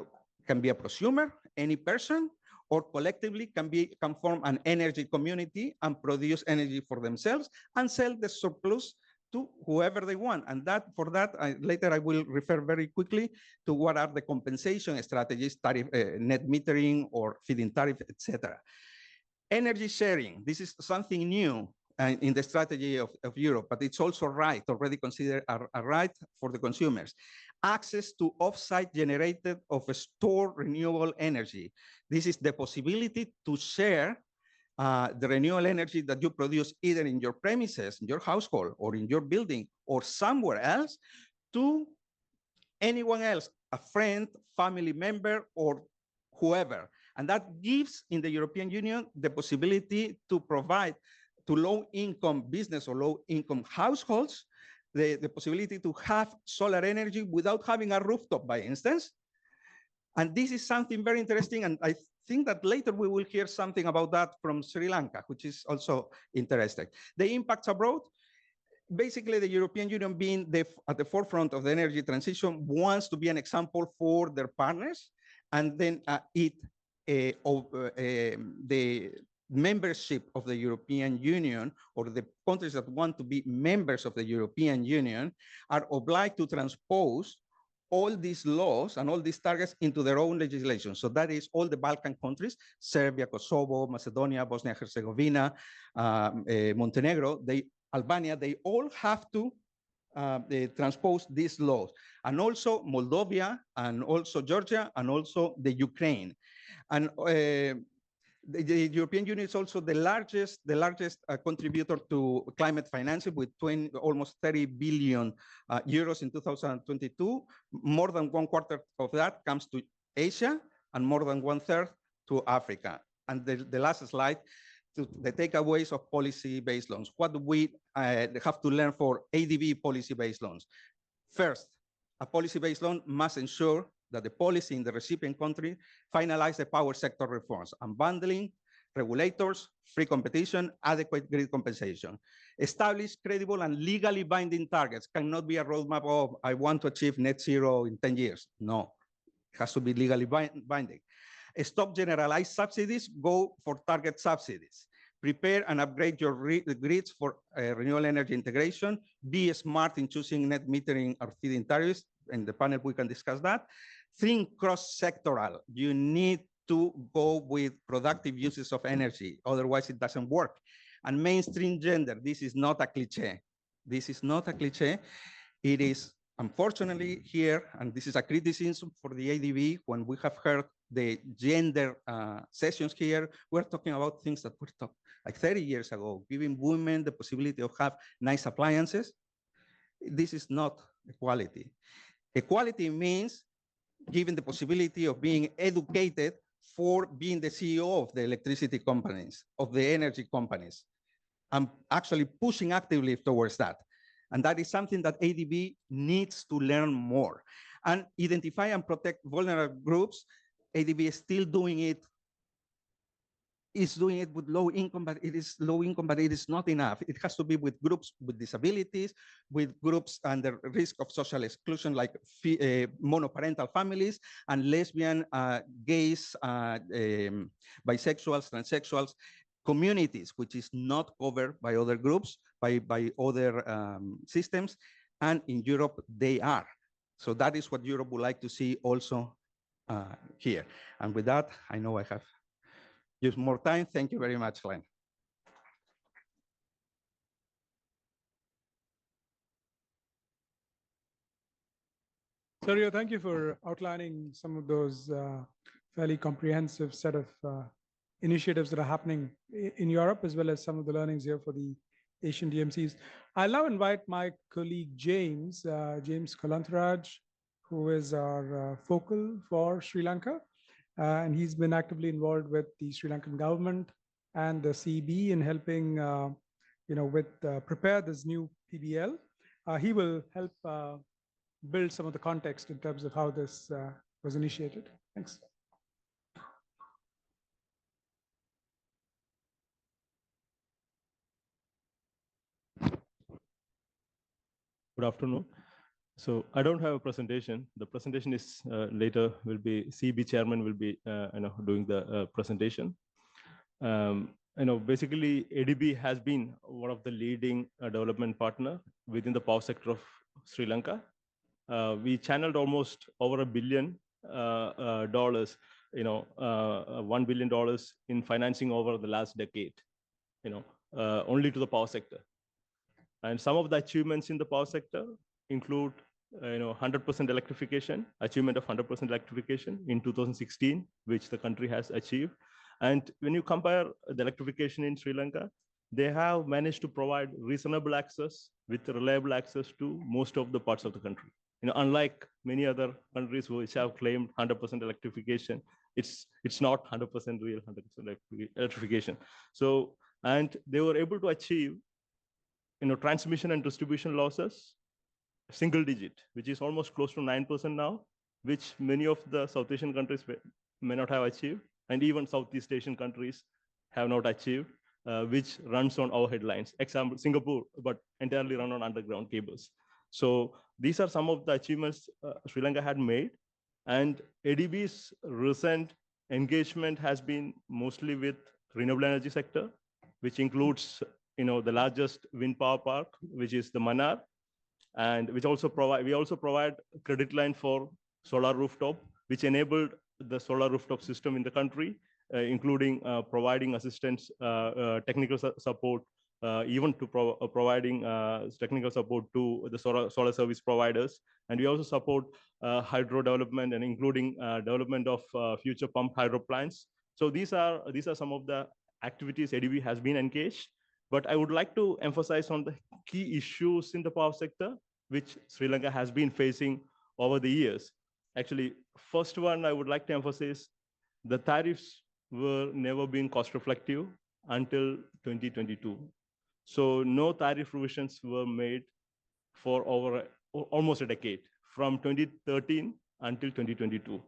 can be a prosumer, any person, or collectively can form an energy community and produce energy for themselves and sell the surplus to whoever they want. And for that, later I will refer very quickly to what are the compensation strategies, tariff, net metering or feed-in tariff, etc. Energy sharing, this is something new in the strategy of Europe, but it's also already considered a right for the consumers. Access to off-site generated of stored renewable energy. This is the possibility to share the renewable energy that you produce either in your premises, in your household, or in your building, or somewhere else to anyone else, a friend, family member, or whoever. And that gives in the European Union the possibility to provide to low-income business or low-income households the possibility to have solar energy without having a rooftop, by instance. And this is something very interesting, and I think that later we will hear something about that from Sri Lanka, which is also interesting. The impacts abroad, basically the European Union being at the forefront of the energy transition wants to be an example for their partners, and then the membership of the European Union, or the countries that want to be members of the European Union, are obliged to transpose all these laws and all these targets into their own legislation. So that is all the Balkan countries, Serbia, Kosovo, Macedonia, Bosnia-Herzegovina, Montenegro, Albania, they all have to transpose these laws, and also Moldova, and also Georgia, and also the Ukraine. And the European Union is also the largest contributor to climate financing, with almost 30 billion euros in 2022. More than 1/4 of that comes to Asia, and more than 1/3 to Africa. And the last slide, to the takeaways of policy-based loans. What do we have to learn for ADB policy-based loans? First, a policy-based loan must ensure that the policy in the recipient country finalize the power sector reforms, unbundling, regulators, free competition, adequate grid compensation. Establish credible and legally binding targets. Cannot be a roadmap of, I want to achieve net zero in 10 years. No, it has to be legally binding. Stop generalized subsidies, go for target subsidies. Prepare and upgrade your grids for renewable energy integration. Be smart in choosing net metering or feed-in tariffs. In the panel, we can discuss that. Think cross-sectoral. You need to go with productive uses of energy. Otherwise, it doesn't work. And mainstream gender. This is not a cliche. This is not a cliche. It is, unfortunately, here, and this is a criticism for the ADB, when we have heard the gender sessions here, we're talking about things that were talked like 30 years ago, giving women the possibility of have nice appliances. This is not equality. Equality means giving the possibility of being educated for being the CEO of the electricity companies, of the energy companies, and actually pushing actively towards that. And that is something that ADB needs to learn more. And identify and protect vulnerable groups. ADB is still doing it. It's doing it with low income, but it is low income, but it is not enough. It has to be with groups with disabilities, with groups under risk of social exclusion, like monoparental families, and lesbian, gays, bisexuals, transsexuals, communities, which is not covered by other groups, by other systems. And in Europe, they are. So that is what Europe would like to see also here. And with that, I know I have used more time. Thank you very much, Glenn. Sergio, thank you for outlining some of those fairly comprehensive set of initiatives that are happening in Europe, as well as some of the learnings here for the Asian DMCs. I'll now invite my colleague, James Kalantaraj, who is our focal for Sri Lanka. And he's been actively involved with the Sri Lankan government and the CEB in helping, prepare this new PBL. He will help build some of the context in terms of how this was initiated. Thanks. Good afternoon. So I don't have a presentation. The presentation is later will be CEB chairman will be doing the presentation. Basically ADB has been one of the leading development partner within the power sector of Sri Lanka. We channeled almost over $1 billion, $1 billion in financing over the last decade, only to the power sector. And some of the achievements in the power sector include 100% electrification, achievement of 100% electrification in 2016, which the country has achieved. And when you compare the electrification in Sri Lanka, they have managed to provide reasonable access with reliable access to most of the parts of the country. Unlike many other countries which have claimed 100% electrification, it's not 100% real 100% electrification. So, and they were able to achieve transmission and distribution losses single digit, which is almost close to 9% now, which many of the South Asian countries may not have achieved, and even Southeast Asian countries have not achieved, which runs on our headlines. Example, Singapore, but entirely run on underground cables. So these are some of the achievements Sri Lanka had made, and ADB's recent engagement has been mostly with renewable energy sector, which includes the largest wind power park, which is the Mannar, and we also provide credit line for solar rooftop, which enabled the solar rooftop system in the country, including providing assistance, technical support even to providing technical support to the solar service providers. And we also support hydro development and including development of future pump hydro plants. So these are some of the activities ADB has been engaged. But I would like to emphasize on the key issues in the power sector, which Sri Lanka has been facing over the years. Actually, first one I would like to emphasize, the tariffs were never been cost reflective until 2022. So no tariff revisions were made for over almost a decade, from 2013 until 2022.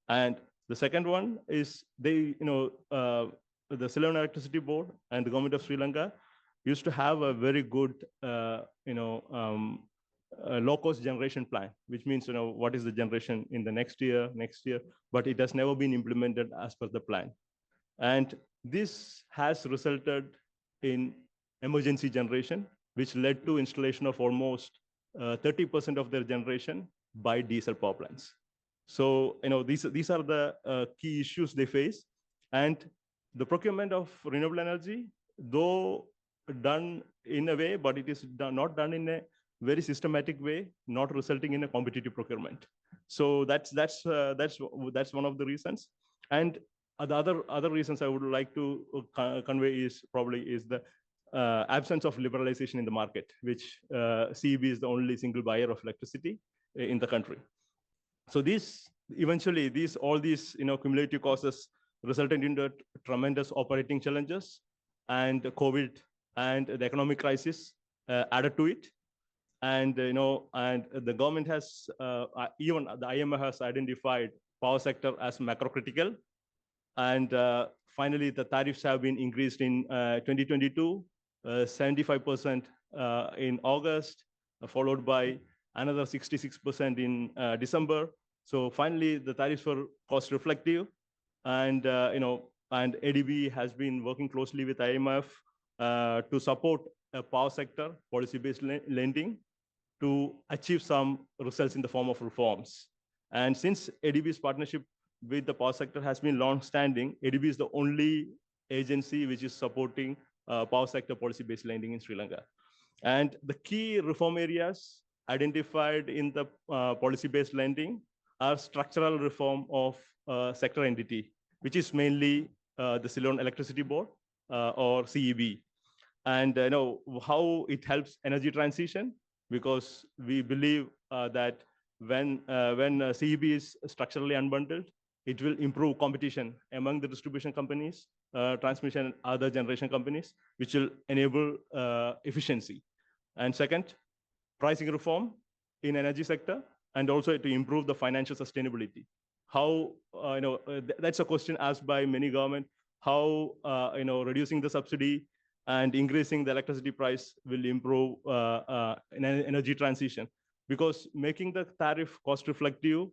And the second one is the Ceylon Electricity Board and the government of Sri Lanka used to have a very good low-cost generation plan, which means what is the generation in the next year, but it has never been implemented as per the plan. And this has resulted in emergency generation, which led to installation of almost 30% of their generation by diesel power plants. So these are the key issues they face. And the procurement of renewable energy, though done in a way, but it is not done in a very systematic way, not resulting in a competitive procurement. So that's one of the reasons. And the other reasons I would like to convey is the absence of liberalization in the market, which CEB is the only single buyer of electricity in the country. So all these cumulative causes resulted in the tremendous operating challenges, and COVID and the economic crisis added to it. And and the government has even the IMF has identified power sector as macro critical. And finally, the tariffs have been increased in 2022, 75% in August, followed by another 66% in December. So finally, the tariffs were cost reflective, and and ADB has been working closely with IMF to support a power sector policy-based lending to achieve some results in the form of reforms. And since ADB's partnership with the power sector has been long-standing, ADB is the only agency which is supporting power sector policy-based lending in Sri Lanka. And the key reform areas identified in the policy-based lending are structural reform of sector entity, which is mainly the Ceylon Electricity Board or CEB. And how it helps energy transition, because we believe that when CEB is structurally unbundled, it will improve competition among the distribution companies, transmission and other generation companies, which will enable efficiency. And second, pricing reform in energy sector, and also to improve the financial sustainability. How, that's a question asked by many government, how, reducing the subsidy and increasing the electricity price will improve energy transition, because making the tariff cost reflective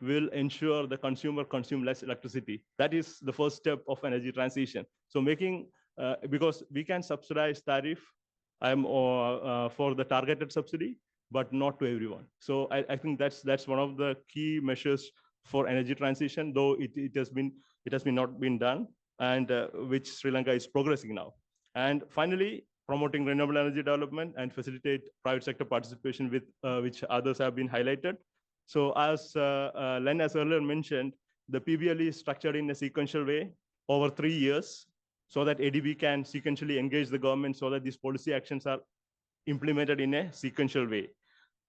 will ensure the consumer consume less electricity. That is the first step of energy transition. So making, because we can subsidize tariff for the targeted subsidy, but not to everyone. So I think that's one of the key measures for energy transition, though it has not been done, and which Sri Lanka is progressing now. And finally, promoting renewable energy development and facilitate private sector participation, with which others have been highlighted. So as Len has earlier mentioned, the PBL is structured in a sequential way over 3 years, so that ADB can sequentially engage the government so that these policy actions are implemented in a sequential way.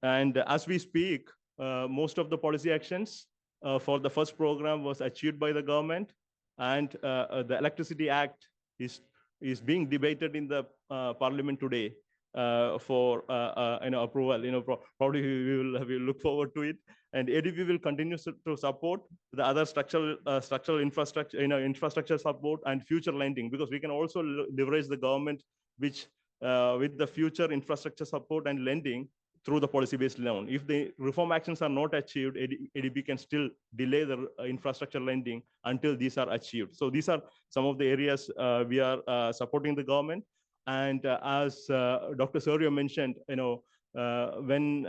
And as we speak, most of the policy actions for the first program was achieved by the government, and the Electricity Act is being debated in the parliament today for approval. Probably we will look forward to it, and ADB will continue to support the other structural infrastructure, infrastructure support and future lending, because we can also leverage the government, which with the future infrastructure support and lending through the policy-based loan. If the reform actions are not achieved, ADB can still delay the infrastructure lending until these are achieved. So these are some of the areas we are supporting the government. And as Dr. Surya mentioned, when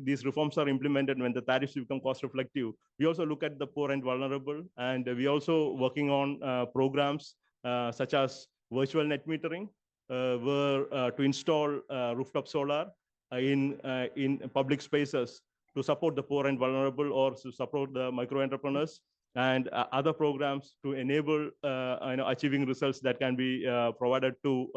these reforms are implemented, when the tariffs become cost reflective, we also look at the poor and vulnerable, and we also working on programs such as virtual net metering, were to install rooftop solar in public spaces to support the poor and vulnerable, or to support the micro entrepreneurs, and other programs to enable achieving results that can be provided to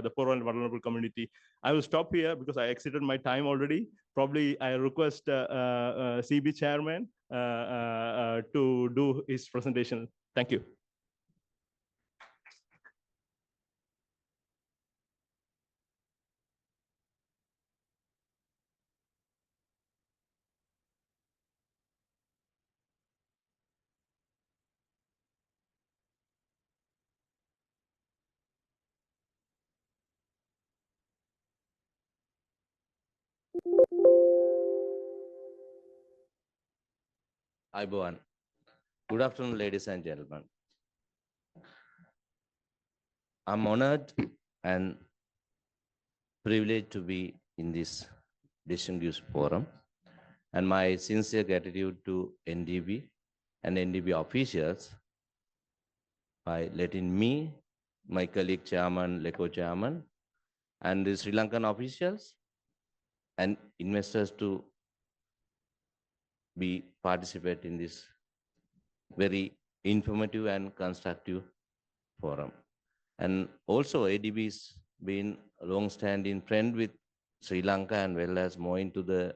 the poor and vulnerable community. I will stop here because I exceeded my time already. Probably I request CB chairman to do his presentation. Thank you. Aiboan. Good afternoon, ladies and gentlemen. I'm honored and privileged to be in this distinguished forum, and my sincere gratitude to NDB and NDB officials by letting me, my colleague chairman, LECO chairman, and the Sri Lankan officials and investors to be participate in this very informative and constructive forum. And also ADB's been a long-standing friend with Sri Lanka and well as more into the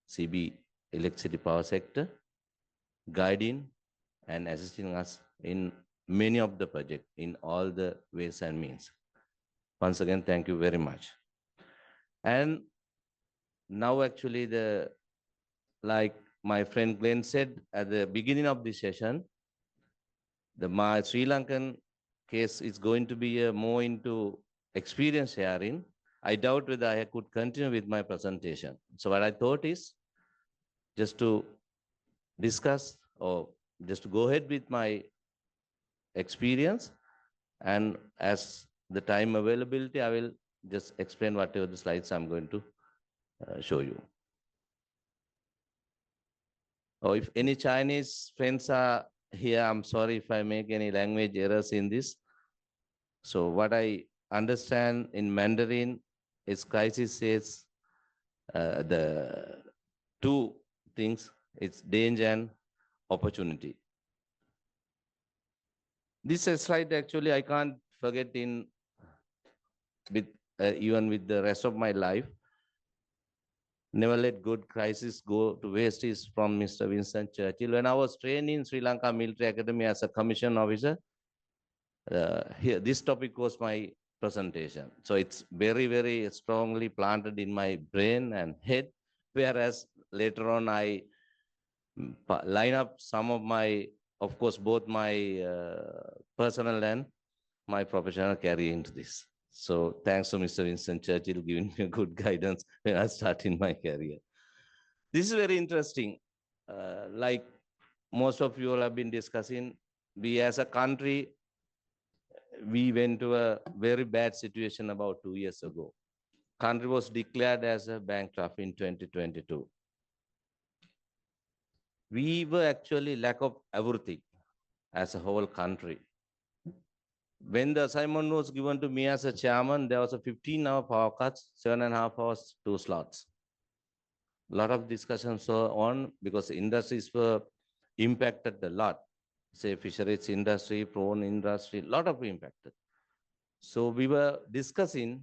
CB electricity power sector, guiding and assisting us in many of the projects in all the ways and means. Once again, thank you very much. And now actually like my friend Glenn said at the beginning of this session, my Sri Lankan case is going to be more into experience sharing. I doubt whether I could continue with my presentation. So what I thought is just to discuss or just to go ahead with my experience, and as the time availability, I will just explain whatever the slides I'm going to show you. Or if any Chinese friends are here, I'm sorry if I make any language errors in this. So what I understand in Mandarin is crisis says the two things, it's danger and opportunity. This slide actually I can't forget in with even with the rest of my life. Never let good crisis go to waste is from Mr. Winston Churchill. When I was trained in Sri Lanka Military Academy as a commissioned officer, here this topic was my presentation. So it's very, very strongly planted in my brain and head, whereas later on I line up some of my, of course, both my personal and my professional career into this. So thanks to Mr. Winston Churchill giving me good guidance when I started my career. This is very interesting. Like most of you all have been discussing, we as a country, we went to a very bad situation about 2 years ago. Country was declared as a bankrupt in 2022. We were actually lack of everything as a whole country. When the assignment was given to me as a chairman, there was a 15-hour power cuts, 7.5 hours, 2 slots. A lot of discussions were on because industries were impacted a lot. Say fisheries industry, prawn industry, a lot of impacted. So we were discussing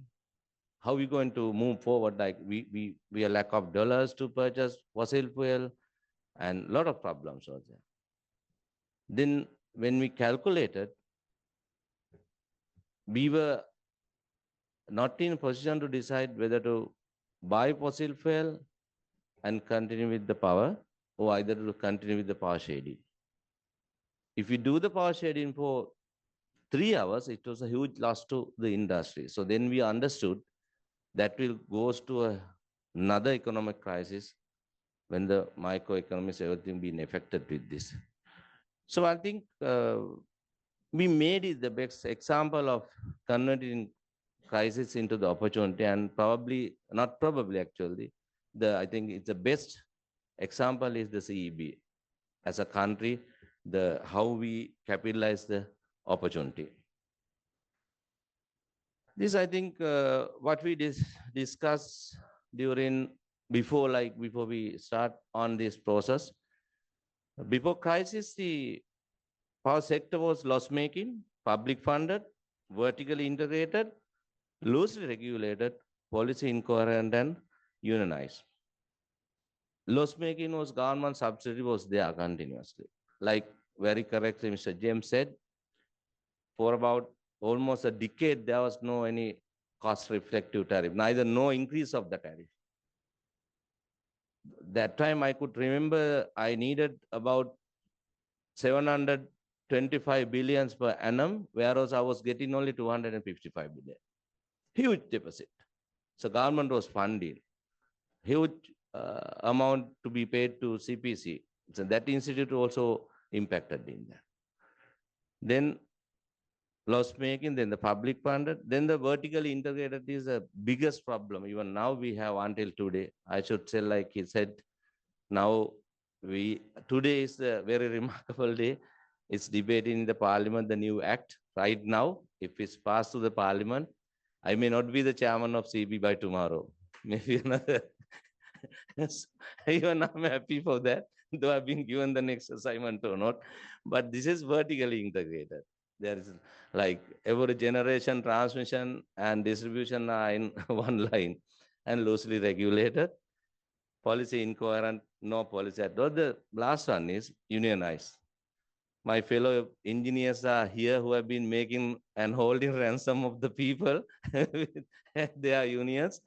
how we're going to move forward. Like we are lack of dollars to purchase fossil fuel and a lot of problems were there. Then when we calculated, we were not in a position to decide whether to buy fossil fuel and continue with the power or either to continue with the power shading. If we do the power shading for 3 hours, it was a huge loss to the industry. So then we understood that will goes to another economic crisis when the microeconomics, everything being affected with this. So I think we made it the best example of converting crisis into the opportunity, and probably, not probably actually, I think it's the best example is the CEB. As a country, how we capitalize the opportunity. This, I think, what we discuss before we start on this process. Before crisis, the power sector was loss-making, public funded, vertically integrated, loosely regulated, policy incoherent, and unionized. Loss-making was government subsidy was there continuously. Like very correctly, Mr. James said, for about almost a decade, there was no any cost reflective tariff, neither no increase of the tariff. That time I could remember I needed about 725 billions per annum, whereas I was getting only 255 billion. Huge deficit. So government was funding huge amount to be paid to CPC. So that institute also impacted in that. Then loss making, then the public funded, then the vertically integrated is the biggest problem. Even now we have until today. I should say, like he said, now today is a very remarkable day. It's debating in the parliament, the new act right now. If it's passed to the parliament, I may not be the chairman of CB by tomorrow. Maybe another. Even I'm happy for that, though I've been given the next assignment or not. But this is vertically integrated. There is like every generation transmission and distribution are in one line and loosely regulated. Policy incoherent, no policy at all. The last one is unionized. My fellow engineers are here who have been making and holding ransom of the people with their unions.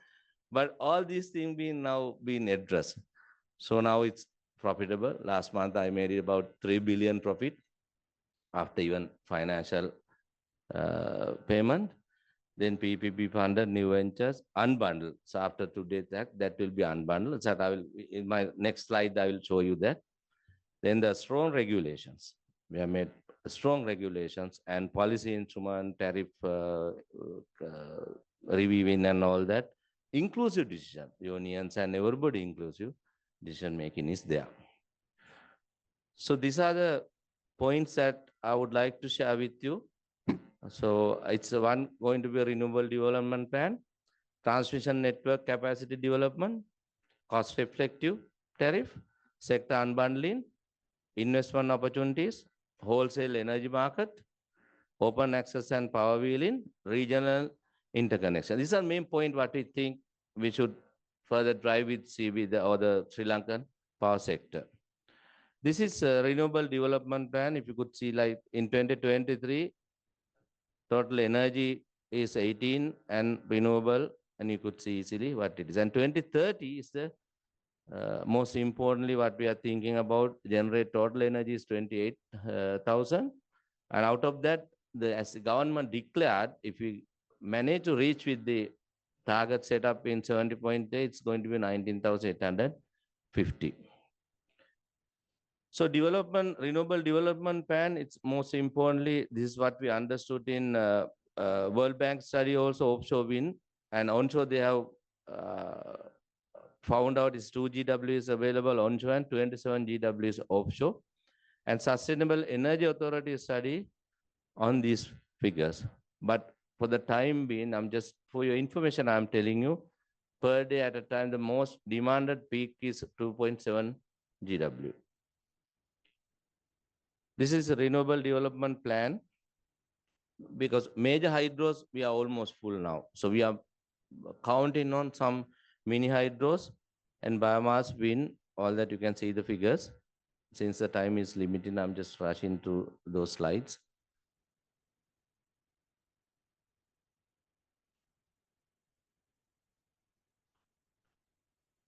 But all these things now being addressed. So now it's profitable. Last month I made about 3 billion profit after even financial payment. Then PPP funded new ventures, unbundled. So after today's act, that will be unbundled. So I will, in my next slide, I will show you that. Then the strong regulations. We have made strong regulations and policy instrument, tariff reviewing and all that. Inclusive decision, unions and everybody inclusive decision making is there. So these are the points that I would like to share with you. So it's going to be a renewable development plan, transmission network capacity development, cost reflective tariff, sector unbundling, investment opportunities, wholesale energy market, open access and power wheeling, regional interconnection. These are main point what we think we should further drive with CB or the Sri Lankan power sector. This is a renewable development plan. If you could see, like in 2023, total energy is 18 and renewable, and you could see easily what it is. And 2030 is the most importantly what we are thinking about. Generate total energy is 28,000, and out of that, as the government declared, if we manage to reach with the target set up in 70.8, it's going to be 19,850. So renewable development plan, it's most importantly, this is what we understood in World Bank study also, offshore wind, and onshore they have found out is 2 GW is available onshore and 27 GW is offshore. And Sustainable Energy Authority study on these figures. But for the time being, for your information, I'm telling you, per day at a time, the most demanded peak is 2.7 GW. This is a renewable development plan because major hydros, we are almost full now. So we are counting on some mini hydros and biomass wind, all that you can see the figures. Since the time is limited, I'm just rushing to those slides.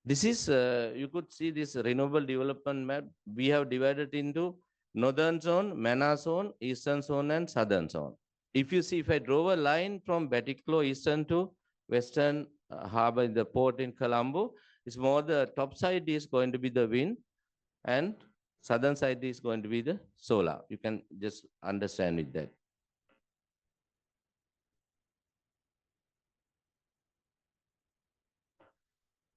This is, you could see this renewable development map. We have divided into northern zone, Mannar zone, eastern zone, and southern zone. If you see, if I draw a line from Batticaloa eastern to western harbor in the port in Colombo, it's more the top side is going to be the wind and southern side is going to be the solar. You can just understand with that.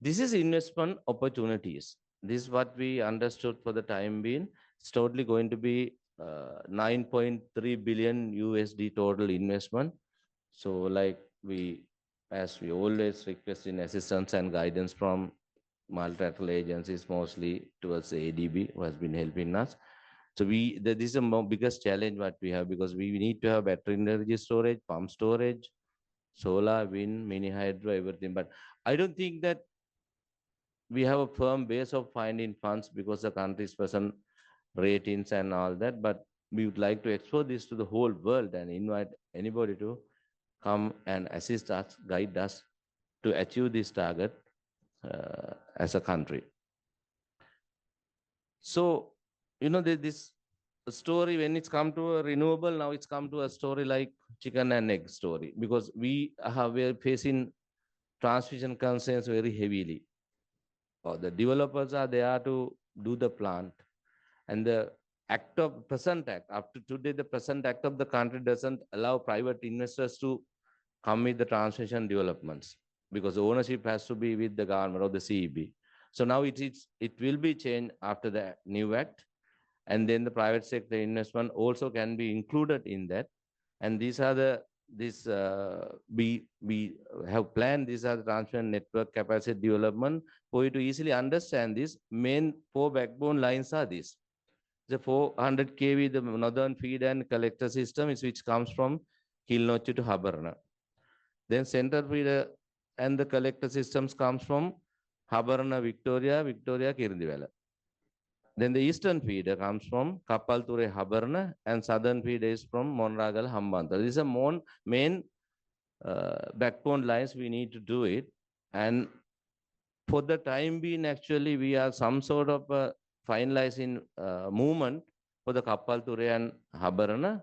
This is investment opportunities. This is what we understood for the time being. It's totally going to be 9.3 billion USD total investment. So like as we always request in assistance and guidance from multilateral agencies, mostly towards the ADB, who has been helping us. So this is the biggest challenge what we have, because we need to have battery energy storage, pump storage, solar, wind, mini hydro, everything. But I don't think that we have a firm base of finding funds because the country's present ratings and all that. But we would like to expose this to the whole world and invite anybody to come and assist us, guide us to achieve this target as a country. So, this story, when it's come to a renewable, now it's come to a story like chicken and egg story, because we are facing transmission concerns very heavily. The developers are there to do the plant, and the present act, up to today, the present act of the country doesn't allow private investors to come with the transmission developments, because the ownership has to be with the government or the CEB. So now it will be changed after the new act, and then the private sector investment also can be included in that. And these are we have planned, these are the transmission network capacity development. For you to easily understand this, main 4 backbone lines are these. The 400 kV, the northern feed and collector system, which comes from Kilnochchi to Habarna. Then center feeder and the collector systems comes from Habarna, Victoria, Kirindivela. Then the eastern feeder comes from Kapalture, Habarna, and southern feeder is from Monragal, Hambantota. These are main backbone lines. We need to do it. And for the time being, actually, we are some sort of finalizing movement for the Kapalture and Habarna,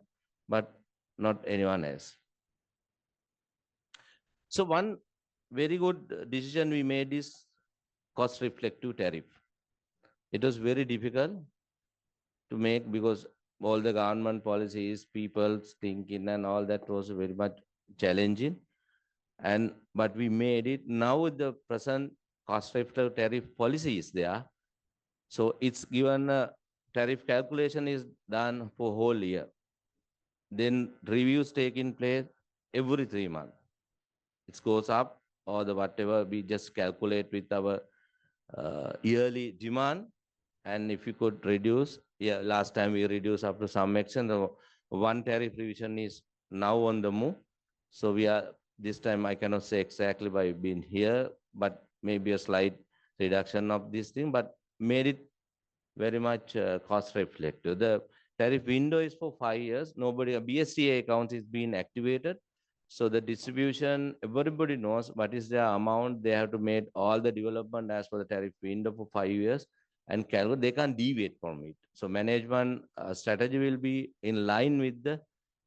but not anyone else. So one very good decision we made is cost reflective tariff. It was very difficult to make because all the government policies, people's thinking and all that was very much challenging. But we made it. Now the present cost reflective tariff policy is there. So it's given a tariff calculation is done for whole year. Then reviews taking place every 3 months. It goes up or the whatever we just calculate with our yearly demand. And if you could reduce, last time we reduced up to some extent. The one tariff revision is now on the move. So this time I cannot say exactly by being here, but maybe a slight reduction of this thing, but made it very much cost reflective. The tariff window is for 5 years. A BSTA account is being activated. So the distribution, everybody knows what is the amount they have to make all the development as per the tariff window for 5 years, and they can't deviate from it. So management strategy will be in line with the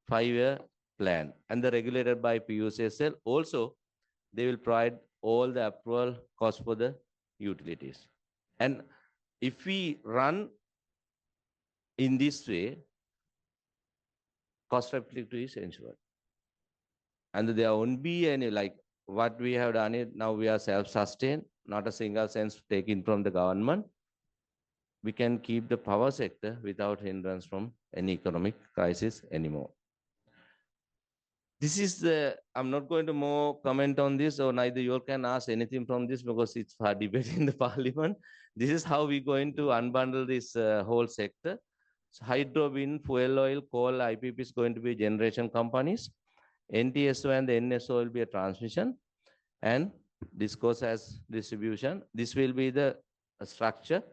5-year plan, and the regulated by PUCSL. Also, they will provide all the approval costs for the utilities. And if we run in this way, cost reflective is ensured. And there won't be any, like what we have done it, now we are self-sustained, not a single cent taken from the government. We can keep the power sector without hindrance from any economic crisis anymore. This is I'm not going to more comment on this, or neither you all can ask anything from this because it's for debate in the parliament. This is how we're going to unbundle this whole sector. So hydro, wind, fuel oil, coal, IPP is going to be generation companies. NTSO and the NSO will be a transmission, and DISCOs as distribution. This will be the structure.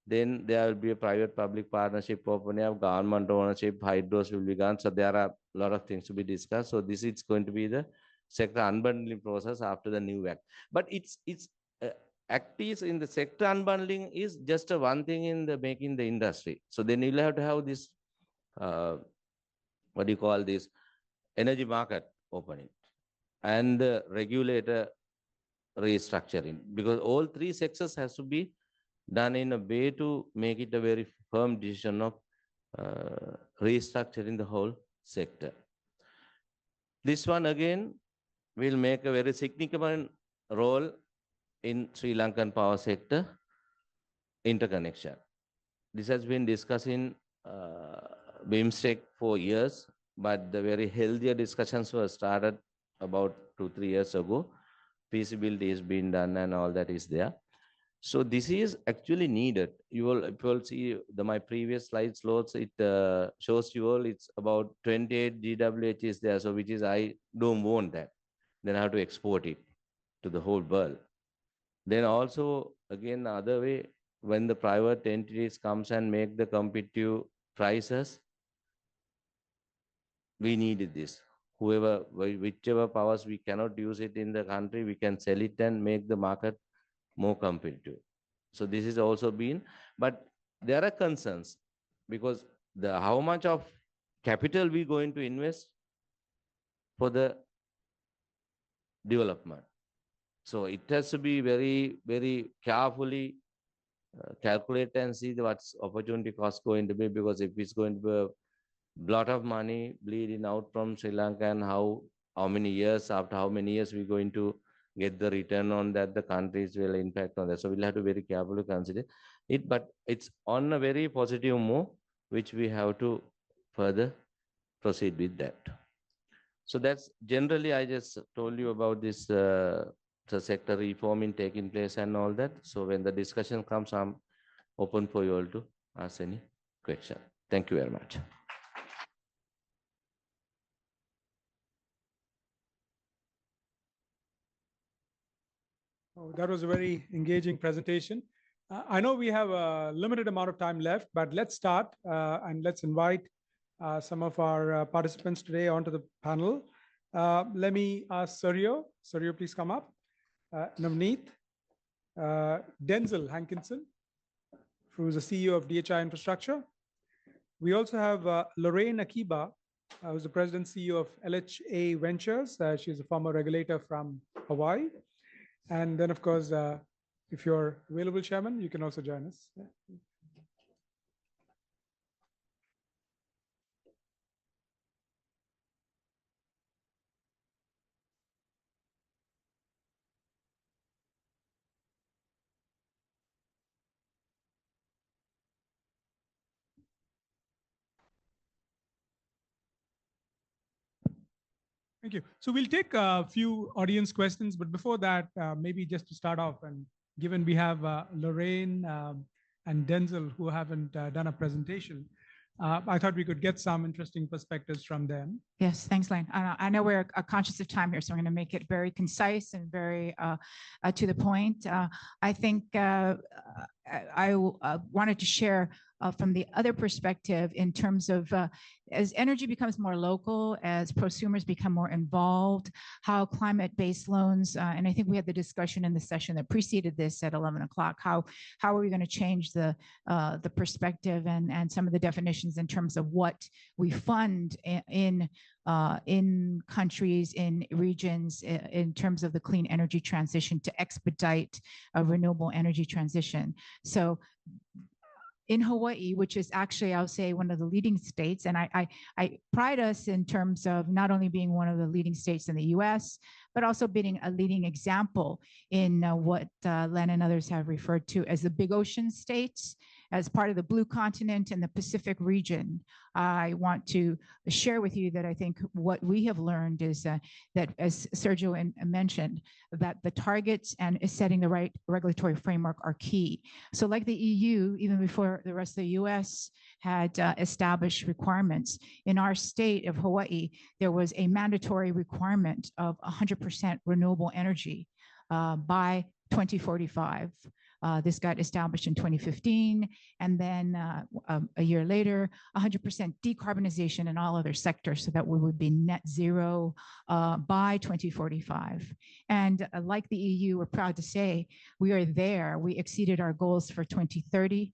Then there will be a private-public partnership opening up, government ownership, hydros will be gone. So there are a lot of things to be discussed. So this is going to be the sector unbundling process after the new act. But it's act is in the sector unbundling is just one thing in the making the industry. So then you'll have to have this, what do you call this, energy market opening and the regulator restructuring, because all 3 sectors has to be done in a way to make it a very firm decision of restructuring the whole sector. This one again will make a very significant role in Sri Lankan power sector interconnection. This has been discussed in BIMSTEC for years, but the very healthier discussions were started about 2-3 years ago. Feasibility is being done and all that is there. So this is actually needed. You will see my previous slides loads. It shows you all it's about 28 GWh is there. So which is I don't want that. Then I have to export it to the whole world. Then also again the other way, when the private entities comes and make the competitive prices, we needed this. Whichever powers we cannot use it in the country, we can sell it and make the market more competitive. So this is also been, but there are concerns because how much of capital we going to invest for the development. So it has to be very, very carefully calculate and see what's opportunity cost going to be, because if it's going to be a lot of money bleeding out from Sri Lanka, and how many years, after how many years we're going to get the return on that, the countries will impact on that. So we'll have to very carefully consider it, but it's on a very positive move, which we have to further proceed with that. So that's generally, I just told you about this the sector reforming taking place and all that. So when the discussion comes, I'm open for you all to ask any question. Thank you very much. Oh, that was a very engaging presentation. I know we have a limited amount of time left, but let's start and let's invite some of our participants today onto the panel. Let me ask Sergio. Sergio, please come up. Navneet, Denzel Hankinson, who's the CEO of DHI Infrastructure. We also have Lorraine Akiba, who's the president CEO of LHA Ventures. She's a former regulator from Hawaii. And then, of course, if you're available, Chairman, you can also join us. Yeah. Thank you. So we'll take a few audience questions, but before that, maybe just to start off, and given we have Lorraine and Denzel who haven't done a presentation, I thought we could get some interesting perspectives from them. Yes, thanks, Lane. I know we're conscious of time here, so I'm going to make it very concise and very to the point. I think I wanted to share from the other perspective in terms of as energy becomes more local, as prosumers become more involved, how climate-based loans, and I think we had the discussion in the session that preceded this at 11 o'clock, how are we going to change the perspective and some of the definitions in terms of what we fund in countries, in regions, in terms of the clean energy transition to expedite a renewable energy transition. So in Hawaii, which is actually, I'll say, one of the leading states, and I pride us in terms of not only being one of the leading states in the US, but also being a leading example in what Len and others have referred to as the big ocean states, as part of the Blue Continent and the Pacific region. I want to share with you that I think what we have learned is that, as Sergio mentioned, that the targets and setting the right regulatory framework are key. So like the EU, even before the rest of the US had established requirements, in our state of Hawaii, there was a mandatory requirement of 100% renewable energy by 2045. This got established in 2015, and then a year later, 100% decarbonization in all other sectors, so that we would be net zero by 2045. And like the EU, we're proud to say we are there. We exceeded our goals for 2030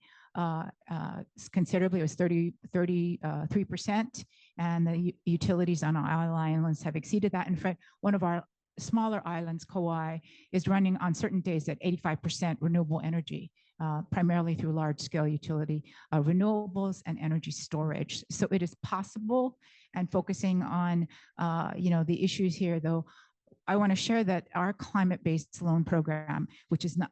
considerably. It was 33%, and the utilities on our islands have exceeded that. In fact, one of our smaller islands, Kauai, is running on certain days at 85% renewable energy, primarily through large-scale utility renewables and energy storage. So it is possible, and focusing on the issues here, though, I want to share that our climate-based loan program, which is not,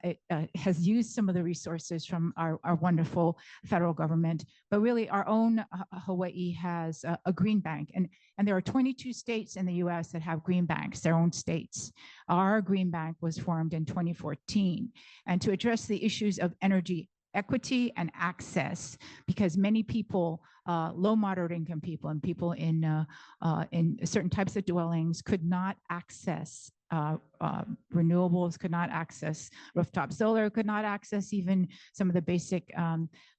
has used some of the resources from our wonderful federal government, but really our own Hawaii has a green bank. And there are 22 states in the US that have green banks, their own states. Our green bank was formed in 2014. And to address the issues of energy equity and access, because many people, low moderate income people and people in certain types of dwellings could not access renewables, could not access rooftop solar, could not access even some of the basic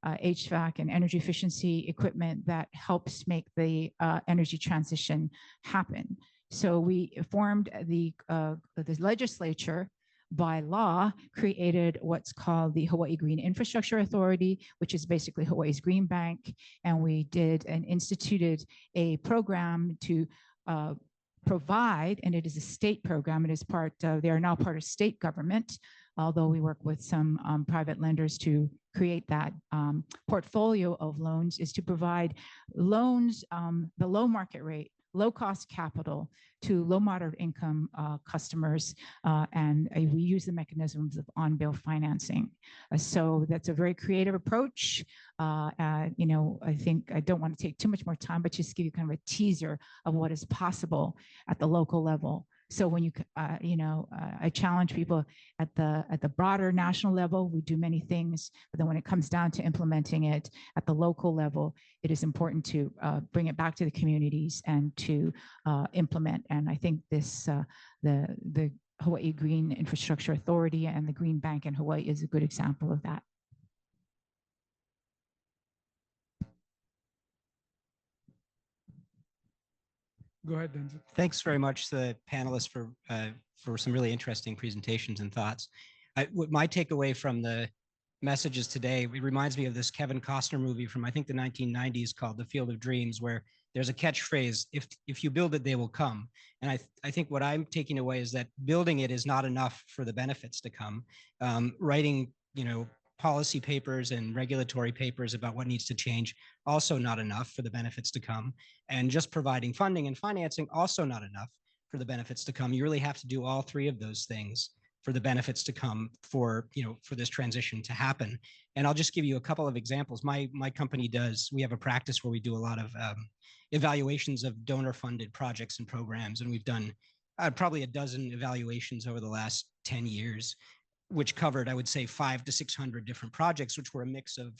HVAC and energy efficiency equipment that helps make the energy transition happen. So we formed the legislature by law created what's called the Hawaii Green Infrastructure Authority, which is basically Hawaii's green bank. And we did and instituted a program to provide, and it is a state program. It is part, they are now part of state government, although we work with some private lenders to create that portfolio of loans, is to provide loans, the low market rate, low cost capital to low moderate income customers, and we use the mechanisms of on-bill financing. So that's a very creative approach. You know, I think I don't want to take too much more time, but just give you kind of a teaser of what is possible at the local level. So when you, you know, I challenge people at the broader national level, we do many things, but then when it comes down to implementing it at the local level, it is important to bring it back to the communities and to implement. And I think this, the Hawaii Green Infrastructure Authority and the Green Bank in Hawaii is a good example of that. Go ahead, Denzel. Thanks very much to the panelists for some really interesting presentations and thoughts. My takeaway from the messages today, it reminds me of this Kevin Costner movie from, I think, the 1990s called The Field of Dreams, where there's a catchphrase, if you build it, they will come. And I think what I'm taking away is that building it is not enough for the benefits to come. Writing, you know, policy papers and regulatory papers about what needs to change, also not enough for the benefits to come. And just providing funding and financing, also not enough for the benefits to come. You really have to do all three of those things for the benefits to come, for, you know, for this transition to happen. And I'll just give you a couple of examples. My company we have a practice where we do a lot of evaluations of donor-funded projects and programs. And we've done probably a dozen evaluations over the last 10 years, which covered, I would say, 500 to 600 different projects, which were a mix of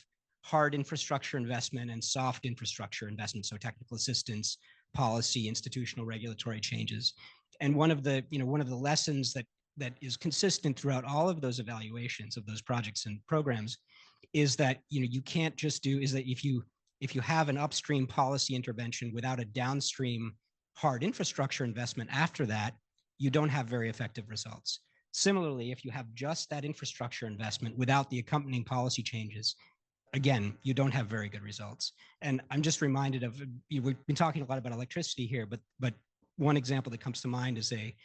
hard infrastructure investment and soft infrastructure investment. So technical assistance, policy, institutional regulatory changes. And one of the lessons that is consistent throughout all of those evaluations of those projects and programs is that, you know, you can't just do, is that if you have an upstream policy intervention without a downstream hard infrastructure investment after that, you don't have very effective results. Similarly, if you have just that infrastructure investment without the accompanying policy changes, again, you don't have very good results. And I'm just reminded of, we've been talking a lot about electricity here, but one example that comes to mind is a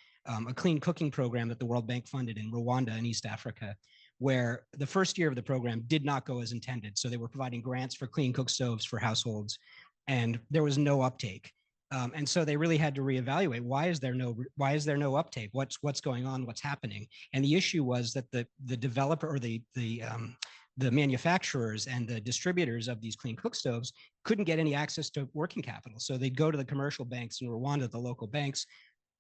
clean cooking program that the World Bank funded in Rwanda in East Africa, where the first year of the program did not go as intended. So they were providing grants for clean cook stoves for households, and there was no uptake. And so they really had to reevaluate, why is there no uptake? What's going on? What's happening? And the issue was that the developer or the manufacturers and the distributors of these clean cook stoves couldn't get any access to working capital. So they'd go to the commercial banks in Rwanda, the local banks,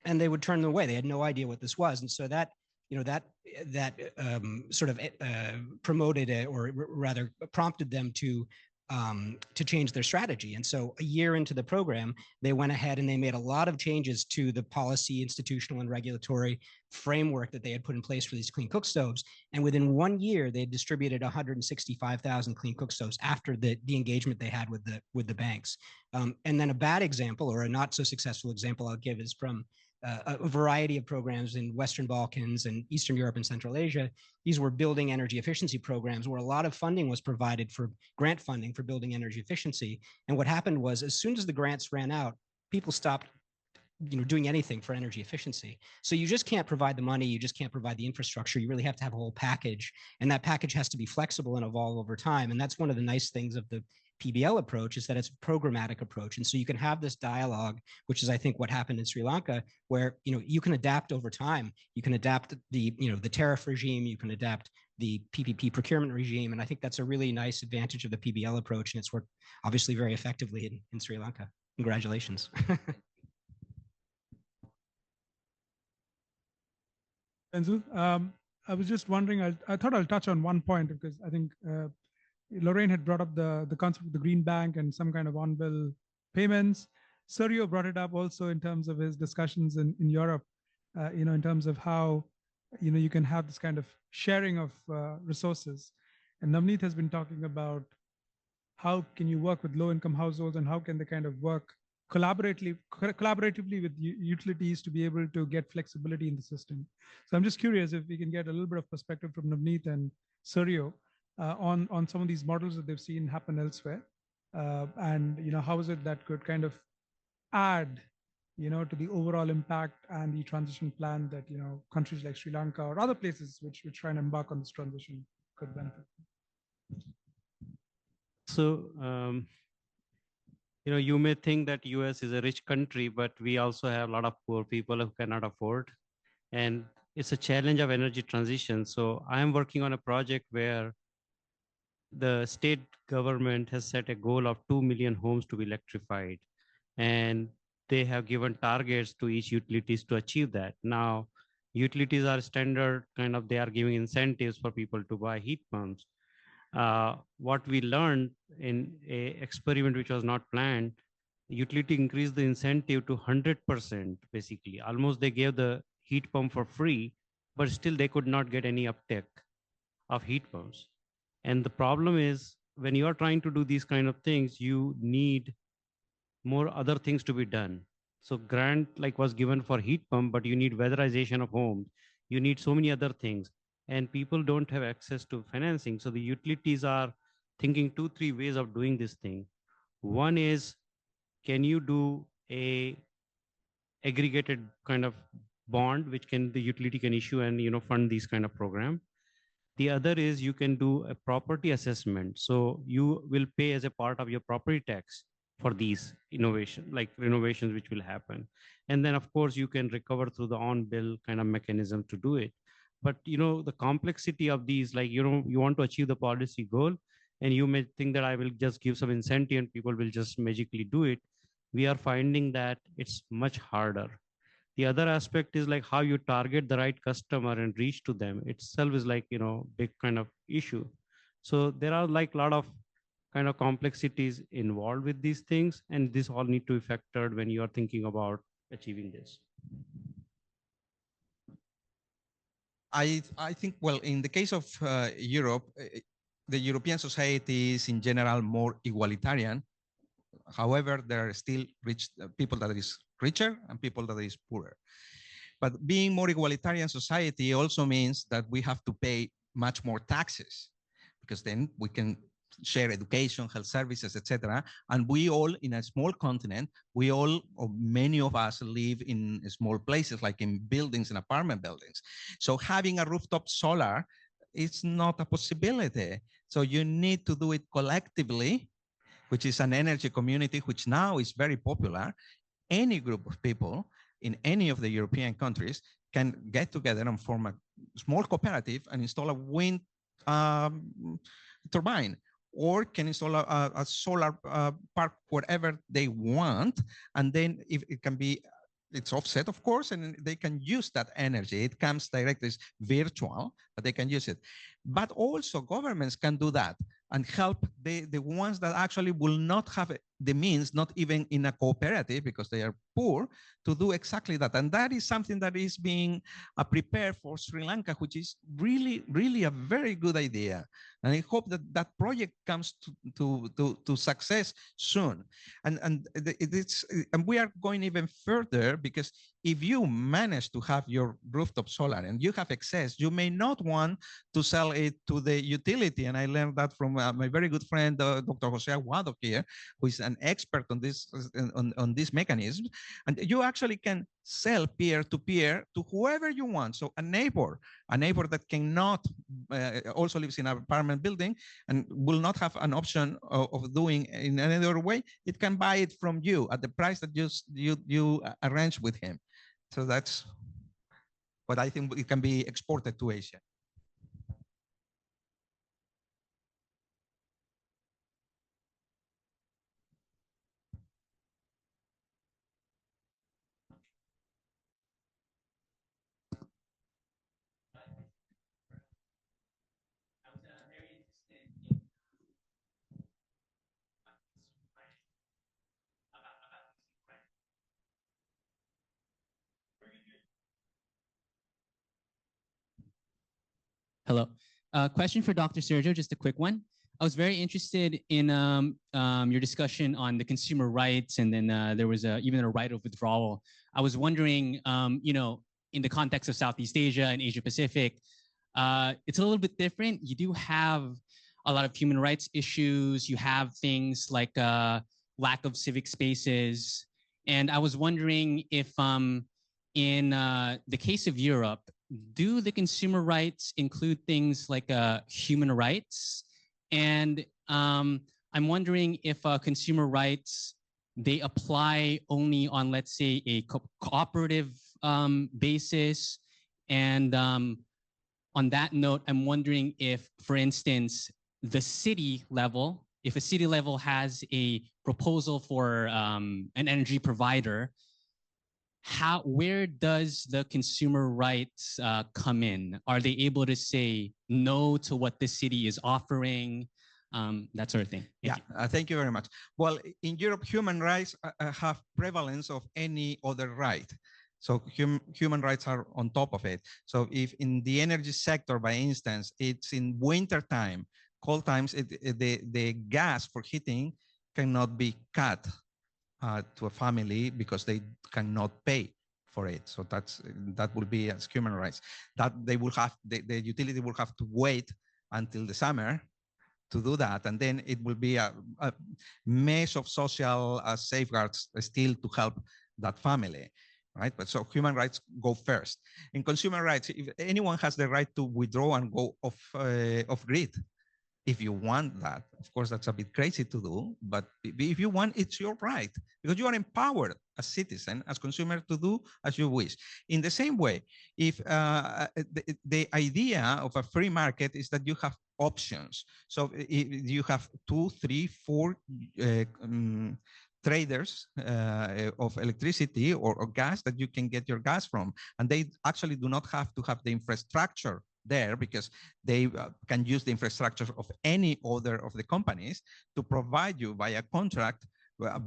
and they would turn them away. They had no idea what this was. And so that, you know, that sort of promoted it, or rather prompted them to change their strategy. And so a year into the program, they went ahead and they made a lot of changes to the policy, institutional, and regulatory framework that they had put in place for these clean cook stoves. And within 1 year, they had distributed 165,000 clean cook stoves after the engagement they had with the banks. And then a bad example, or a not so successful example I'll give, is from a variety of programs in Western Balkans and Eastern Europe and Central Asia. These were building energy efficiency programs where a lot of funding was provided for grant funding for building energy efficiency. And what happened was, as soon as the grants ran out, people stopped doing anything for energy efficiency. So you just can't provide the money, you just can't provide the infrastructure. You really have to have a whole package, and that package has to be flexible and evolve over time. And that's one of the nice things of the PBL approach, is that it's a programmatic approach. And so you can have this dialogue, which is, I think, what happened in Sri Lanka, where you can adapt over time. You can adapt the tariff regime, you can adapt the PPP procurement regime. And I think that's a really nice advantage of the PBL approach. And it's worked obviously very effectively in Sri Lanka. Congratulations. Enzo, I was just wondering, I thought I'll touch on one point, because I think Lorraine had brought up the concept of the green bank and some kind of on-bill payments. Suryo brought it up also in terms of his discussions in Europe, in terms of how, you can have this kind of sharing of resources. And Navneet has been talking about how can you work with low-income households, and how can they kind of work collaboratively with utilities to be able to get flexibility in the system. So I'm just curious if we can get a little bit of perspective from Navneet and Suryo on some of these models that they've seen happen elsewhere, and how is it that could kind of add, to the overall impact and the transition plan that countries like Sri Lanka or other places which try and embark on this transition could benefit. So. You may think that US is a rich country, but we also have a lot of poor people who cannot afford. And it's a challenge of energy transition. So I am working on a project where the state government has set a goal of 2 million homes to be electrified. And they have given targets to each utilities to achieve that. Now, utilities are standard, they are giving incentives for people to buy heat pumps. What we learned in a experiment which was not planned, utility increased the incentive to 100%, basically. Almost they gave the heat pump for free, but still they could not get any uptake of heat pumps. And the problem is, when you are trying to do these kind of things, you need more other things to be done. So grant was given for heat pump, but you need weatherization of homes. You need so many other things. And people don't have access to financing. So the utilities are thinking 2-3 ways of doing this thing. One is, can you do a aggregated kind of bond, which the utility can issue and fund these kind of program. The other is, you can do a property assessment. So you will pay as a part of your property tax for these renovations which will happen. And then of course you can recover through the on-bill kind of mechanism to do it. But the complexity of these, you want to achieve the policy goal, and you may think that I will just give some incentive and people will just magically do it. We are finding that it's much harder. The other aspect is how you target the right customer and reach to them itself is big kind of issue. So there are a lot of kind of complexities involved with these things, and this all need to be factored when you are thinking about achieving this. I think, well, in the case of Europe, the European society is in general more egalitarian. However, there are still rich people that is richer and people that is poorer. But being more egalitarian society also means that we have to pay much more taxes, because then we can share education, health services, etc. And we all, in a small continent, we all, or many of us, live in small places, like in buildings and apartment buildings. So having a rooftop solar is not a possibility. So you need to do it collectively, which is an energy community, which now is very popular. Any group of people in any of the European countries can get together and form a small cooperative and install a wind turbine, or can install a solar park wherever they want. And then if it can be, it's offset, of course, and they can use that energy. It comes directly, it's virtual, but they can use it. But also governments can do that and help the ones that actually will not have the means, not even in a cooperative because they are poor, to do exactly that. And that is something that is being prepared for Sri Lanka, which is really, really a very good idea. And I hope that that project comes to success soon. And we are going even further, because if you manage to have your rooftop solar and you have excess, you may not want to sell it to the utility. And I learned that from my very good friend, Dr. Jose Aguado here, who is an expert on this mechanism. And you actually can sell peer-to-peer to whoever you want. So a neighbor that cannot also lives in an apartment building and will not have an option of doing in any other way, it can buy it from you at the price that you arrange with him. So that's what I think it can be exported to Asia. Hello. Question for Dr. Sergio, just a quick one. I was very interested in your discussion on the consumer rights, and then there was even a right of withdrawal. I was wondering, in the context of Southeast Asia and Asia Pacific, it's a little bit different. You do have a lot of human rights issues. You have things like lack of civic spaces. And I was wondering if in the case of Europe, do the consumer rights include things like human rights? And I'm wondering if consumer rights, they apply only on, let's say, a cooperative basis. And on that note, I'm wondering if, for instance, the city level, if a city level has a proposal for an energy provider, where does the consumer rights come in? Are they able to say no to what the city is offering? That sort of thing. Thank you very much. Well, in Europe, human rights have prevalence of any other right. So human rights are on top of it. So if in the energy sector, by instance, it's in winter time, cold times, the gas for heating cannot be cut to a family because they cannot pay for it. So that will be as human rights. That they will have, the utility will have to wait until the summer to do that. And then it will be a mesh of social safeguards still to help that family, right? But so human rights go first. In consumer rights, if anyone has the right to withdraw and go off grid, if you want that, of course, that's a bit crazy to do, but if you want, it's your right, because you are empowered as citizen, as consumer, to do as you wish. In the same way, if the idea of a free market is that you have options. So if you have 2, 3, 4 traders of electricity or gas that you can get your gas from, and they actually do not have to have the infrastructure there because they can use the infrastructure of any other of the companies to provide you via contract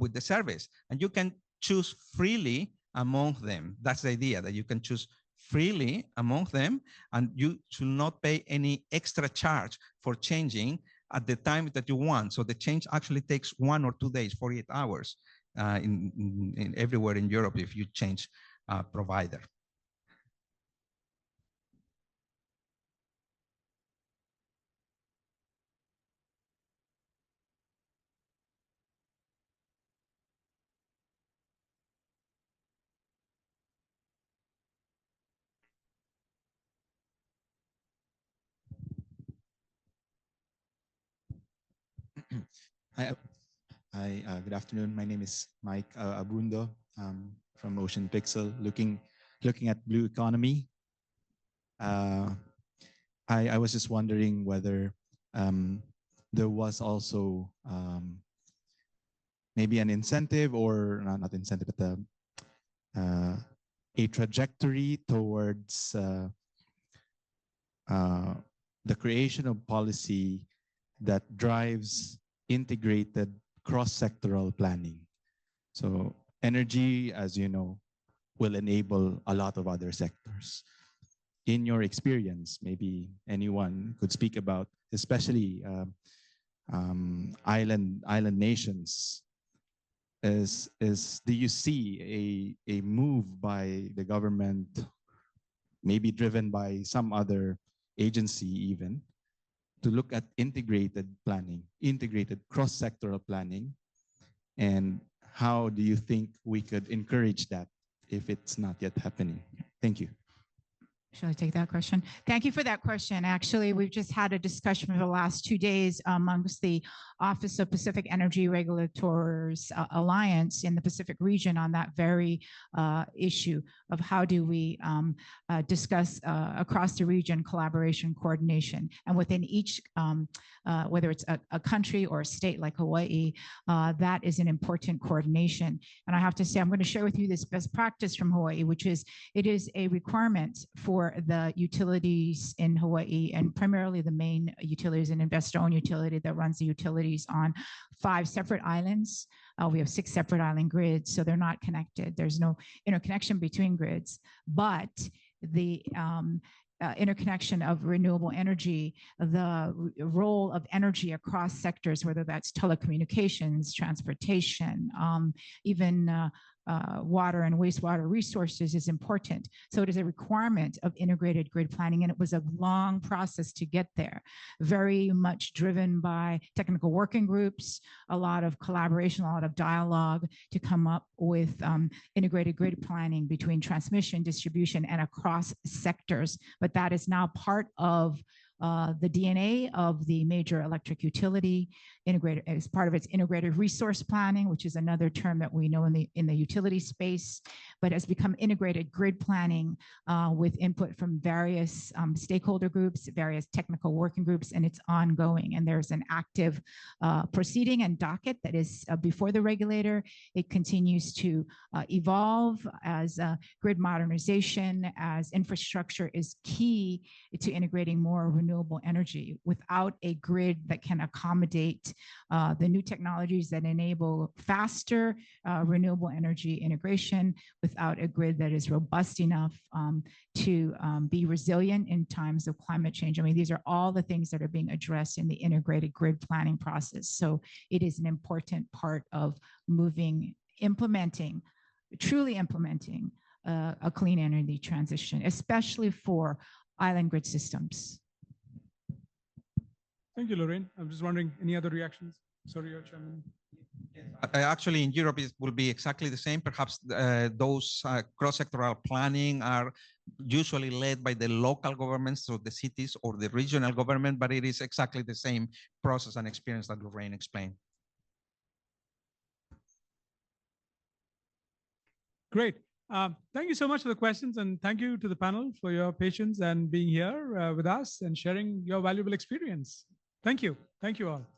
with the service. And you can choose freely among them. That's the idea, that you can choose freely among them and you should not pay any extra charge for changing at the time that you want. So the change actually takes 1 or 2 days, 48 hours in everywhere in Europe if you change provider. Hi, good afternoon. My name is Mike Abundo from Ocean Pixel, looking at blue economy. I was just wondering whether there was also maybe an incentive, or not incentive, but a trajectory towards the creation of policy that drives integrated cross-sectoral planning. So energy, as you know, will enable a lot of other sectors. In your experience, maybe anyone could speak about, especially island nations, do you see a move by the government, maybe driven by some other agency even, to look at integrated planning, integrated cross-sectoral planning, and how do you think we could encourage that if it's not yet happening? Thank you. Shall I take that question? Thank you for that question. Actually, we've just had a discussion for the last 2 days amongst the Office of Pacific Energy Regulators Alliance in the Pacific region on that very issue of how do we discuss across the region collaboration, coordination, and within each, whether it's a country or a state like Hawaii, that is an important coordination. And I have to say, I'm going to share with you this best practice from Hawaii, which is it is a requirement for the utilities in Hawaii, and primarily the main utilities and investor-owned utility that runs the utilities on 5 separate islands. We have 6 separate island grids, so they're not connected. There's no interconnection between grids, but the interconnection of renewable energy, the role of energy across sectors, whether that's telecommunications, transportation, even water and wastewater resources is important. So it is a requirement of integrated grid planning, and it was a long process to get there, very much driven by technical working groups, a lot of collaboration, a lot of dialogue to come up with integrated grid planning between transmission, distribution, and across sectors. But that is now part of the DNA of the major electric utility, integrated as part of its integrated resource planning, which is another term that we know in the utility space, but has become integrated grid planning with input from various stakeholder groups, various technical working groups, and it's ongoing. And there's an active proceeding and docket that is before the regulator. It continues to evolve as grid modernization, as infrastructure is key to integrating more renewable energy. Without a grid that can accommodate the new technologies that enable faster renewable energy integration, without a grid that is robust enough to be resilient in times of climate change. I mean, these are all the things that are being addressed in the integrated grid planning process. So it is an important part of truly implementing a clean energy transition, especially for island grid systems. Thank you, Lorraine. I'm just wondering, any other reactions? Sorry, Your Chairman. Actually, in Europe, it will be exactly the same. Perhaps those cross-sectoral planning are usually led by the local governments, so the cities or the regional government, but it is exactly the same process and experience that Lorraine explained. Great. Thank you so much for the questions, and thank you to the panel for your patience and being here with us and sharing your valuable experience. Thank you. Thank you all.